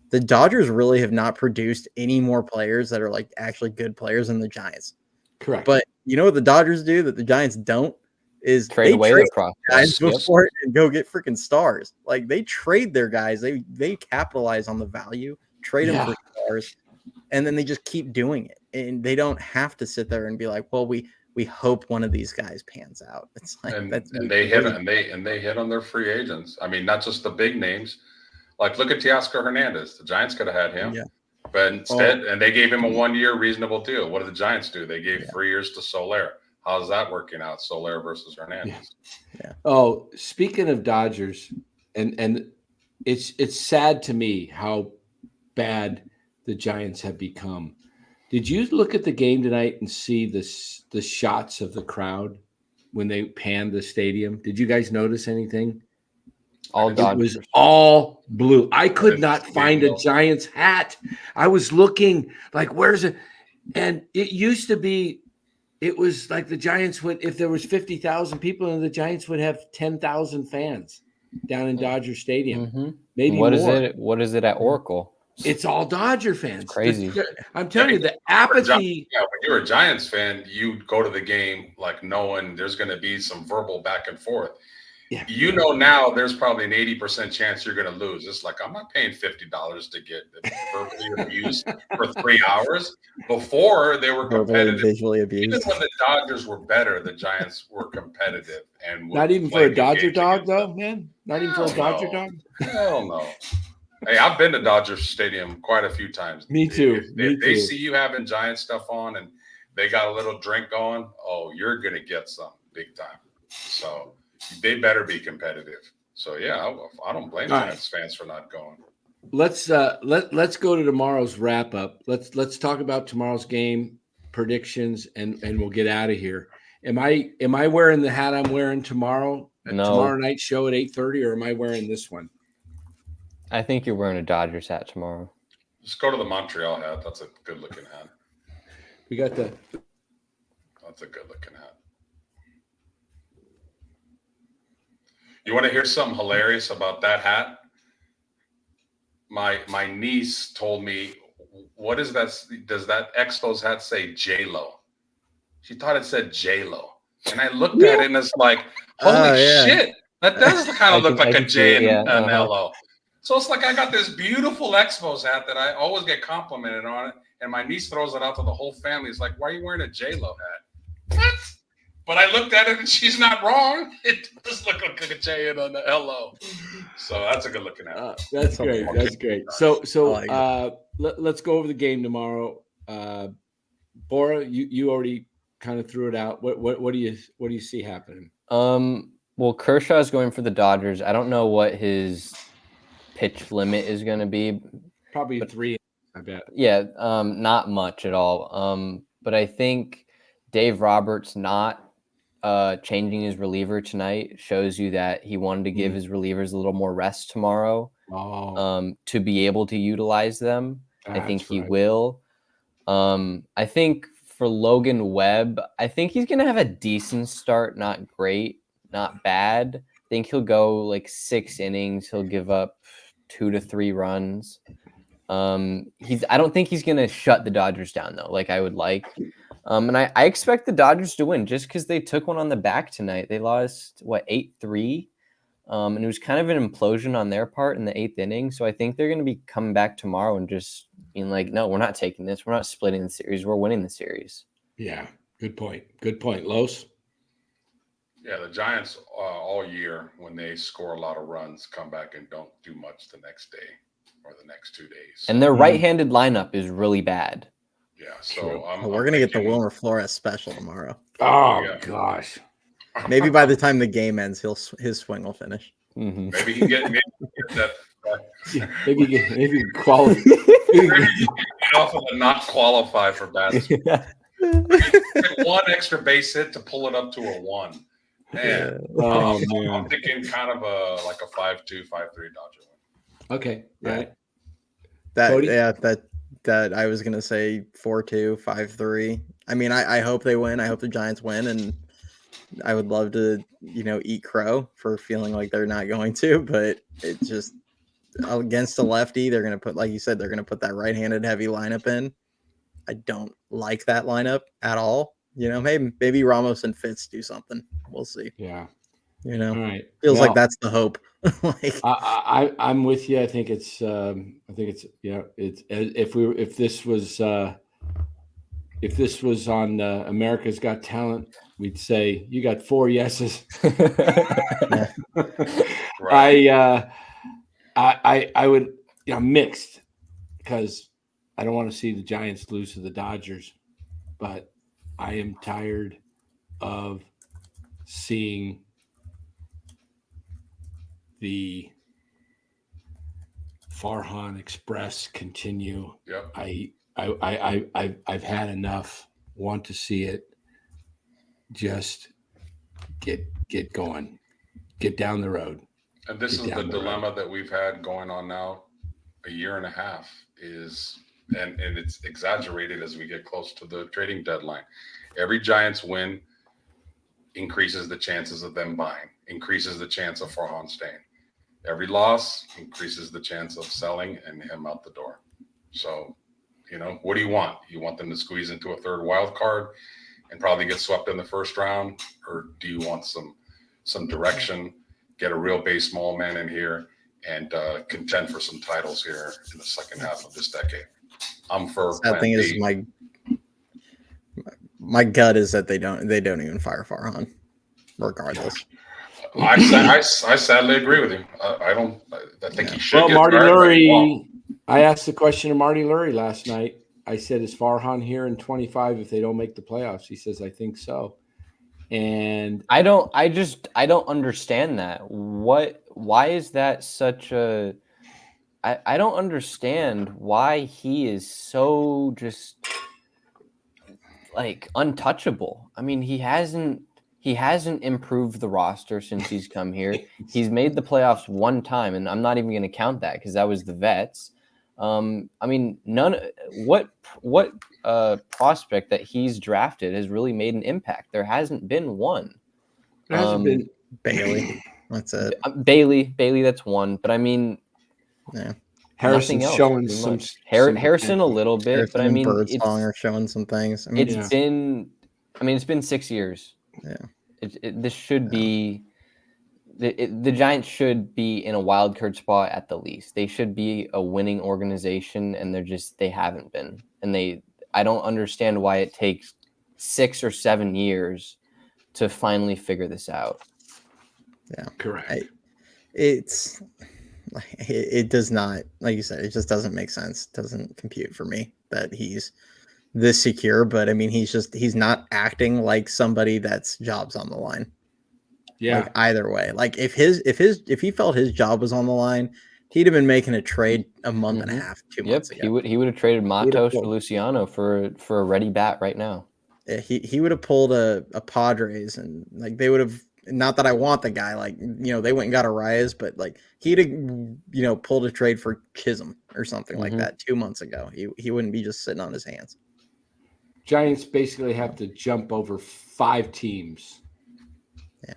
the Dodgers really have not produced any more players that are like actually good players than the Giants. Correct. But you know what the Dodgers do that the Giants don't is Trade away their guys prospects. before it and go get freaking stars. Like they trade their guys. They capitalize on the value, trade them for stars, and then they just keep doing it. And they don't have to sit there and be like, well, we hope one of these guys pans out. It's like and they hit on their free agents. I mean, not just the big names. Like look at Teoscar Hernandez. The Giants could have had him. Yeah. But instead, and they gave him a 1-year reasonable deal. What did the Giants do? They gave 3 years to Soler. How's that working out? Soler versus Hernandez. Yeah. Oh, speaking of Dodgers, and it's sad to me how bad the Giants have become. Did you look at the game tonight and see the shots of the crowd when they panned the stadium? Did you guys notice anything? All It Dodgers. was all blue. I could not find a Giants hat. I was looking like, where's it? And it used to be, it was like the Giants would, if there was 50,000 people, and the Giants would have 10,000 fans down in Dodger Stadium. Maybe What more. is it? What is it at Oracle? It's all Dodger fans. It's crazy. I'm telling you, the apathy. Yeah, when you're a Giants fan, you go to the game like knowing there's going to be some verbal back and forth. Yeah. You know now there's probably an 80% chance you're going to lose. It's like I'm not paying $50 to get verbally abused for 3 hours. Before they were competitive, visually abused. even when the Dodgers were better, the Giants were competitive and not even for a Dodger dog, though, man. Not even for a Dodger dog. Hell no. Hey, I've been to Dodger Stadium quite a few times. Me too. If they see you having Giant stuff on and they got a little drink going, oh, you're gonna get some big time. So they better be competitive. So yeah, I don't blame Giants fans for not going. Let's go to tomorrow's wrap up. Let's talk about tomorrow's game predictions and we'll get out of here. Am I wearing the hat I'm wearing tomorrow? No. Tomorrow night show at 8:30, or am I wearing this one? I think you're wearing a Dodgers hat tomorrow. Just go to the Montreal hat. That's a good looking hat. We got the. That's a good looking hat. You want to hear something hilarious about that hat? My niece told me, what is that? Does that Expos hat say J-Lo? She thought it said J-Lo. And I looked at it and it's like, holy shit. That does kind of look like a J and an L-O. So it's like I got this beautiful Expos hat that I always get complimented on it. And my niece throws it out to the whole family. It's like, why are you wearing a J-Lo hat? What? But I looked at it and she's not wrong. It does look like a J and an L-O. So that's a good looking hat. That's great. That's great. So let's go over the game tomorrow. Bora, you already kind of threw it out. What do you see happening? Well, Kershaw's going for the Dodgers. I don't know what his pitch limit is going to be. Probably 3, I bet. Yeah, not much at all. But I think Dave Roberts not changing his reliever tonight shows you that he wanted to give his relievers a little more rest tomorrow. To be able to utilize them. I think he will. I think for Logan Webb, I think he's going to have a decent start, not great, not bad. I think he'll go like 6 innings. He'll give up 2 to 3 runs. I don't think he's going to shut the Dodgers down though, like I would like. And I expect the Dodgers to win just because they took one on the back tonight. They lost 8-3. And it was kind of an implosion on their part in the 8th inning. So I think they're going to be coming back tomorrow and just being like, no, we're not taking this. We're not splitting the series. We're winning the series. Yeah, good point. Good point, Los. Yeah, the Giants all year, when they score a lot of runs, come back and don't do much the next day or the next 2 days. And their right-handed lineup is really bad. Yeah, so we're going to get the Wilmer Flores special tomorrow. Oh, gosh. Maybe by the time the game ends, his swing will finish. Mm-hmm. Maybe he get that. Maybe qualify. Off of a not qualify for bats. One extra base hit to pull it up to a 1. Man, I'm thinking kind of like a 5-2, 5-3 Dodger win. Okay, right. That I was gonna say 4-2, 5-3. I mean, I hope they win. I hope the Giants win, and I would love to, eat crow for feeling like they're not going to, but it's just against a lefty. They're gonna put, like you said, they're gonna put that right-handed heavy lineup in. I don't like that lineup at all. Maybe Ramos and Fitz do something. We'll see. Yeah. All right. Feels like that's the hope. I'm with you. I think it's if this was on America's Got Talent, we'd say you got 4 yeses. Right. I would mixed, because I don't want to see the Giants lose to the Dodgers, but I am tired of seeing the Farhan Express continue. Yep. I've had enough. Want to see it just get going, get down the road. And this is the dilemma that we've had going on now a year and a half and it's exaggerated as we get close to the trading deadline. Every Giants win increases the chances of them buying, increases the chance of Farhan staying. Every loss increases the chance of selling and him out the door. So, what do you want? You want them to squeeze into a third wild card and probably get swept in the first round? Or do you want some direction, get a real baseball man in here and contend for some titles here in the second half of this decade? I'm for that thing is my gut is that they don't even fire Farhan regardless. I sadly agree with you. I think he should. Well, Marty Lurie, I asked the question of Marty Lurie last night. I said, is Farhan here in 25 if they don't make the playoffs? He says, I think so. And I don't understand that. Why is that such a, I don't understand why he is so just like untouchable. I mean, he hasn't improved the roster since he's come here. He's made the playoffs 1 time, and I'm not even going to count that because that was the vets. I mean, what prospect that he's drafted has really made an impact? There hasn't been one. There hasn't been Bailey. That's it. Bailey, that's one. But I mean, yeah. Harrison's showing some Harrison a little bit, Harrison but I mean, Birdsong are showing some things. I mean, it's been 6 years. Yeah. This should be the Giants should be in a wild card spot at the least. They should be a winning organization, and they haven't been. And I don't understand why it takes 6 or 7 years to finally figure this out. Yeah, correct. It does not, like you said, it just doesn't make sense. It doesn't compute for me that he's this secure, but I mean, he's not acting like somebody that's job's on the line. Yeah. Like either way. Like if he felt his job was on the line, he'd have been making a trade a month and a half, 2 months ago. He would have traded Matos for pulled- Luciano for a ready bat right now. He would have pulled a Padres, and like they would have. Not that I want the guy, like they went and got Arias, but like he'd have pulled a trade for Chisholm or something like that 2 months ago. He wouldn't be just sitting on his hands. Giants basically have to jump over 5 teams. Yeah.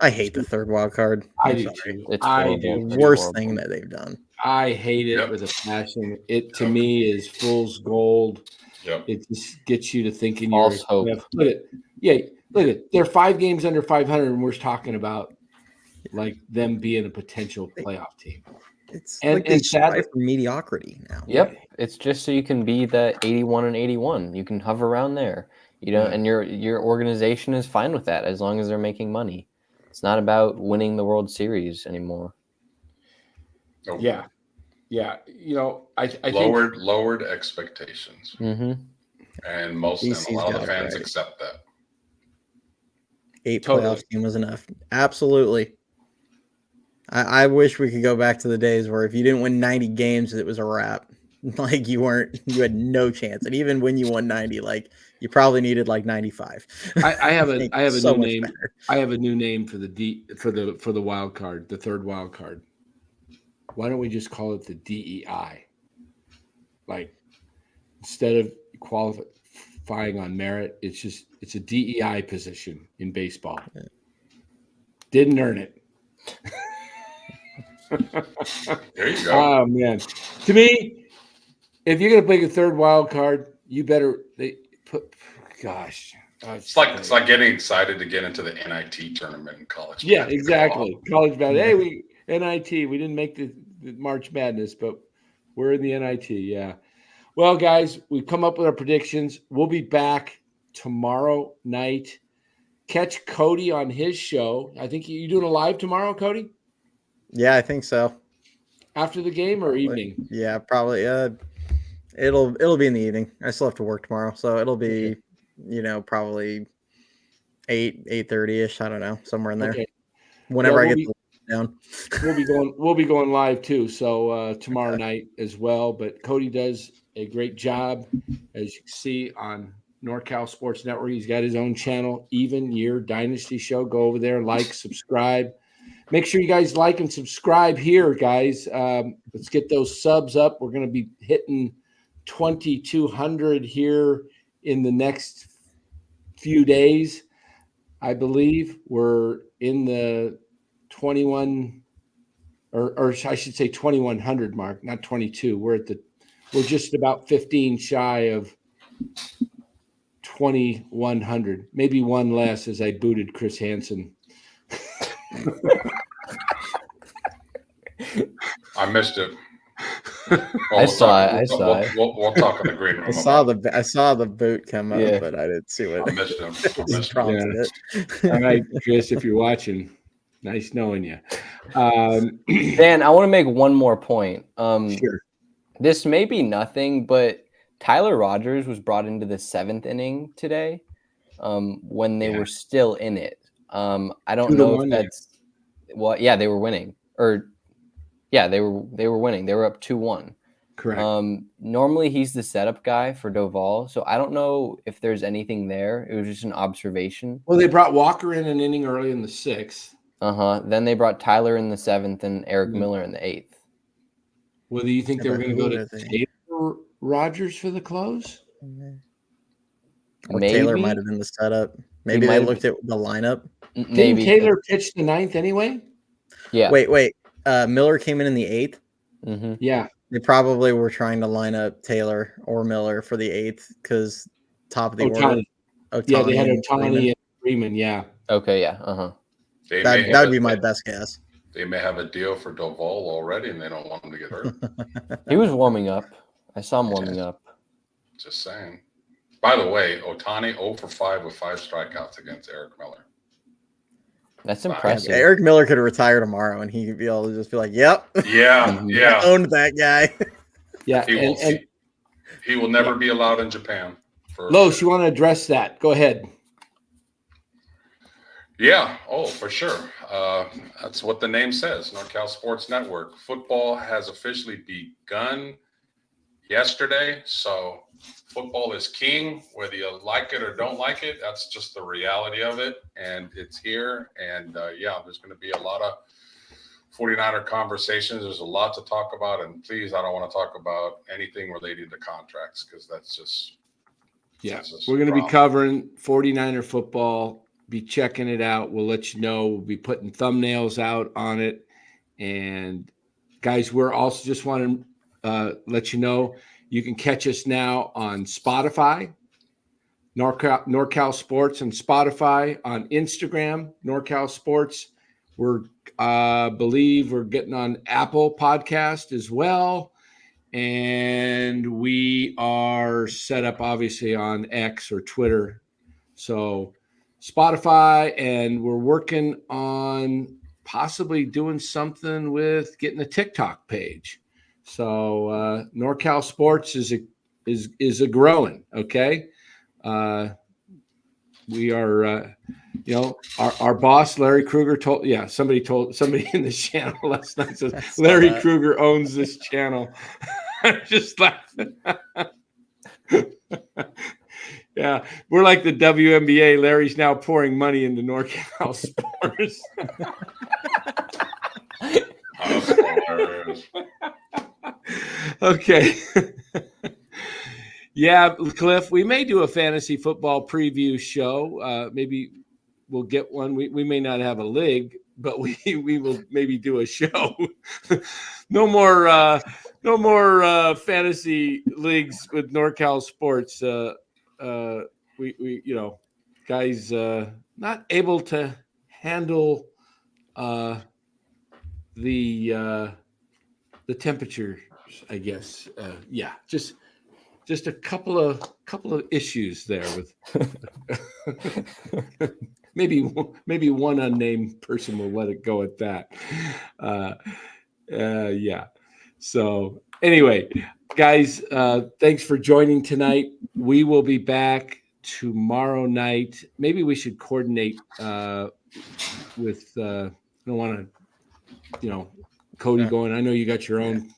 I hate the third wild card. I do too. It's I horrible. do. It's Worst horrible. thing that they've done. I hate it with a passion. It to me is fool's gold. Yep. It just gets you to thinking False hope. Look at it. They're 5 games under 500, and we're talking about like them being a potential playoff team. It's And- like they and sadly- strive for mediocrity now. Yep, it's just so you can be the 81 and 81. You can hover around there, and your organization is fine with that as long as they're making money. It's not about winning the World Series anymore. Nope. Yeah. I think Lowered expectations, Mm-hmm. and a lot of the fans accept that. 8 Totally. playoff team was enough. Absolutely. I wish we could go back to the days where if you didn't win 90 games, it was a wrap. Like you had no chance. And even when you won 90, like you probably needed like 95. I have a So new much name. better. I have a new name for the wild card, the third wild card. Why don't we just call it the DEI? Like instead of qualifying on merit, it's a DEI position in baseball. Yeah. Didn't earn it. There you go. Oh man. To me, if you're gonna play the third wild card, you better gosh. It's like getting excited to get into the NIT tournament in college. Yeah, exactly. College basketball. Hey, we NIT. We didn't make the March Madness, but we're in the NIT. Yeah. Well, guys, we've come up with our predictions. We'll be back tomorrow night. Catch Cody on his show. I think you doing a live tomorrow, Cody? Yeah, I think so. After the game or evening? Yeah, probably. It'll be in the evening. I still have to work tomorrow, so it'll be, probably 8:30ish. I don't know, somewhere in there. Okay. Whenever Yeah, I get down. We'll be going live too. So tomorrow night as well. But Cody does a great job, as you can see on NorCal Sports Network. He's got his own channel, Even Year Dynasty Show. Go over there, like, subscribe. Make sure you guys like and subscribe here, guys. Let's get those subs up. We're going to be hitting 2,200 here in the next few days. I believe we're in the 21 or I should say 2,100 mark, not 22. We're just about 15 shy of 2,100, maybe one less as I booted Chris Hansen. I missed it. I saw it. We'll talk in the green room. I saw the boot come up, Yeah. but I didn't see what I missed him. just prompted it. All right, Chris, if you're watching, nice knowing you. Dan, I want to make one more point. Sure. This may be nothing, but Tyler Rogers was brought into the 7th inning today when they were still in it. I don't know if that's they were winning. They were winning. They were up 2-1. Correct. Normally he's the setup guy for Doval, so I don't know if there's anything there. It was just an observation. Well, they brought Walker in an inning early in the 6th. Then they brought Tyler in the 7th and Eric Miller in the 8th. Well, do you think they were going to go to Who are they? Taylor Rogers for the close? Or Maybe. Taylor might have been the setup. Maybe might they have- looked at the lineup. Maybe. Didn't Taylor pitch the 9th anyway? Yeah. Wait. Miller came in the 8th. Mm-hmm. Yeah. They probably were trying to line up Taylor or Miller for the 8th because top of the order. Ohtani. Yeah, they had and Freeman. Ohtani and Freeman. Yeah. Okay. Yeah. Uh-huh. That would be my best guess. They may have a deal for Doval already, and they don't want him to get hurt. He was warming up. I saw him warming up. Just saying. By the way, Ohtani 0 for 5 with 5 strikeouts against Eric Miller. That's impressive. Eric Miller could retire tomorrow, and he could be able to just be like, "Yep, Yeah, yeah. owned that guy." Yeah. He will never be allowed in Japan. Los, you want to address that? Go ahead. Yeah. Oh, for sure. That's what the name says. NorCal Sports Network. Football has officially begun yesterday. So football is king, whether you like it or don't like it. That's just the reality of it. And it's here. And there's going to be a lot of 49er conversations. There's a lot to talk about. And please, I don't want to talk about anything relating to contracts because that's just. We're going to be covering 49er football. Be checking it out. We'll let you know. We'll be putting thumbnails out on it. And guys, we're also just want to let you know you can catch us now on Spotify, NorCal Sports on Spotify, on Instagram, NorCal Sports. We're believe we're getting on Apple Podcast as well. And we are set up obviously on X or Twitter. So Spotify, and we're working on possibly doing something with getting a TikTok page. So NorCal Sports is a growing. Okay, we are. Our boss Larry Kruger told. Yeah, somebody in this channel last night says Larry Kruger owns this channel. I'm just laughing. Yeah, we're like the WNBA. Larry's now pouring money into NorCal Sports. Okay. Yeah, Cliff, we may do a fantasy football preview show. Maybe we'll get one. We may not have a league, but we will maybe do a show. No more fantasy leagues with NorCal Sports. We guys not able to handle the temperatures, I guess. Just a couple of issues there with maybe one unnamed person will let it go at that. Yeah. So anyway, guys, thanks for joining tonight. We will be back tomorrow night. Maybe we should coordinate with. I don't want to, Cody going. I know you got your own.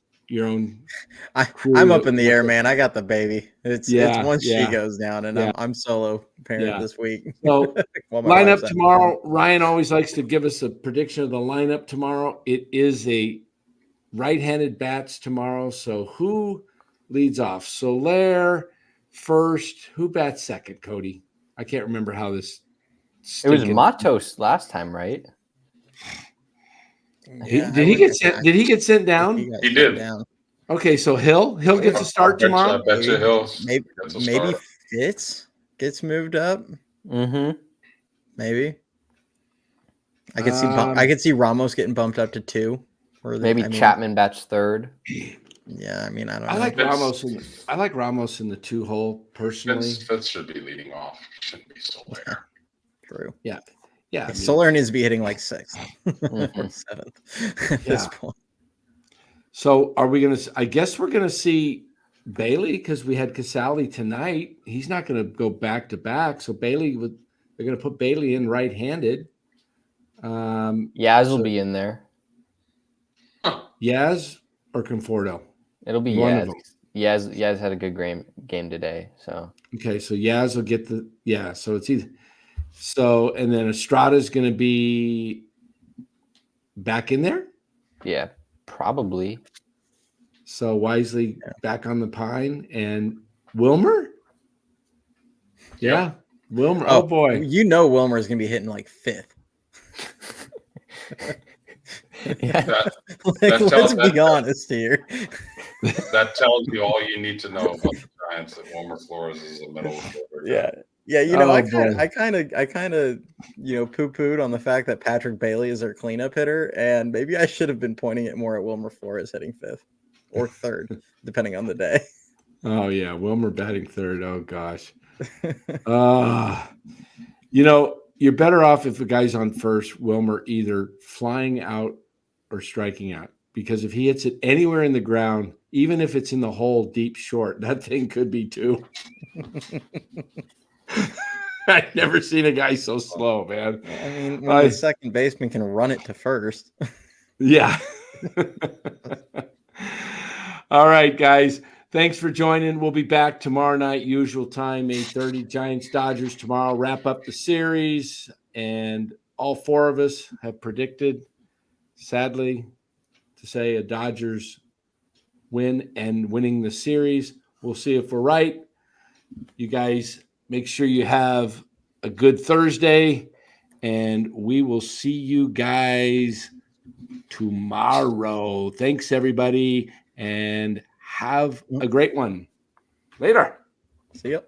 I'm up in the air, man. I got the baby. It's once she goes down, and I'm solo parent this week. So lineup tomorrow. Ryan always likes to give us a prediction of the lineup tomorrow. It is a right-handed bats tomorrow. So who leads off? Soler first. Who bats second? Cody. I can't remember how this. It was Matos last time, right? Yeah, did he get sent down? He did. Down. Okay, so Hill gets a start tomorrow. I bet you Hill. Maybe Fitz gets moved up. Mm-hmm. Maybe. I could see Ramos getting bumped up to 2. Chapman bats third. Yeah, I mean, I don't know. I like Ramos in the 2 hole personally. Fitz should be leading off. Shouldn't be Soler. True. Yeah. Soler needs to be hitting like 6th or 7th at this point. So are we going to? I guess we're going to see Bailey because we had Casale tonight. He's not going to go back to back. So they're going to put Bailey in right-handed. Yaz will be in there. Yaz or Conforto? It'll be Yaz. Yaz had a good game today. So okay, so Yaz will get so it's either. So and then Estrada's going to be back in there. Yeah, probably. So Wisely back on the pine and Wilmer. Yeah, Wilmer. Oh boy, Wilmer is going to be hitting like 5th. Let's be honest here. That tells you all you need to know about the Giants. That Wilmer Flores is a middle fielder. I kind of poo-pooed on the fact that Patrick Bailey is their cleanup hitter, and maybe I should have been pointing it more at Wilmer Flores hitting 5th or 3rd, depending on the day. Oh yeah, Wilmer batting 3rd. Oh gosh. You're better off if the guy's on first, Wilmer either flying out or striking out. Because if he hits it anywhere in the ground, even if it's in the hole deep short, that thing could be 2. I've never seen a guy so slow, man. I mean, when the second baseman can run it to first. Yeah. All right, guys. Thanks for joining. We'll be back tomorrow night, usual time, 8:30. Giants Dodgers tomorrow. Wrap up the series, and all four of us have predicted, sadly, to say a Dodgers win and winning the series. We'll see if we're right. You guys make sure you have a good Thursday, and we will see you guys tomorrow. Thanks, everybody, and have a great one. Later. See ya.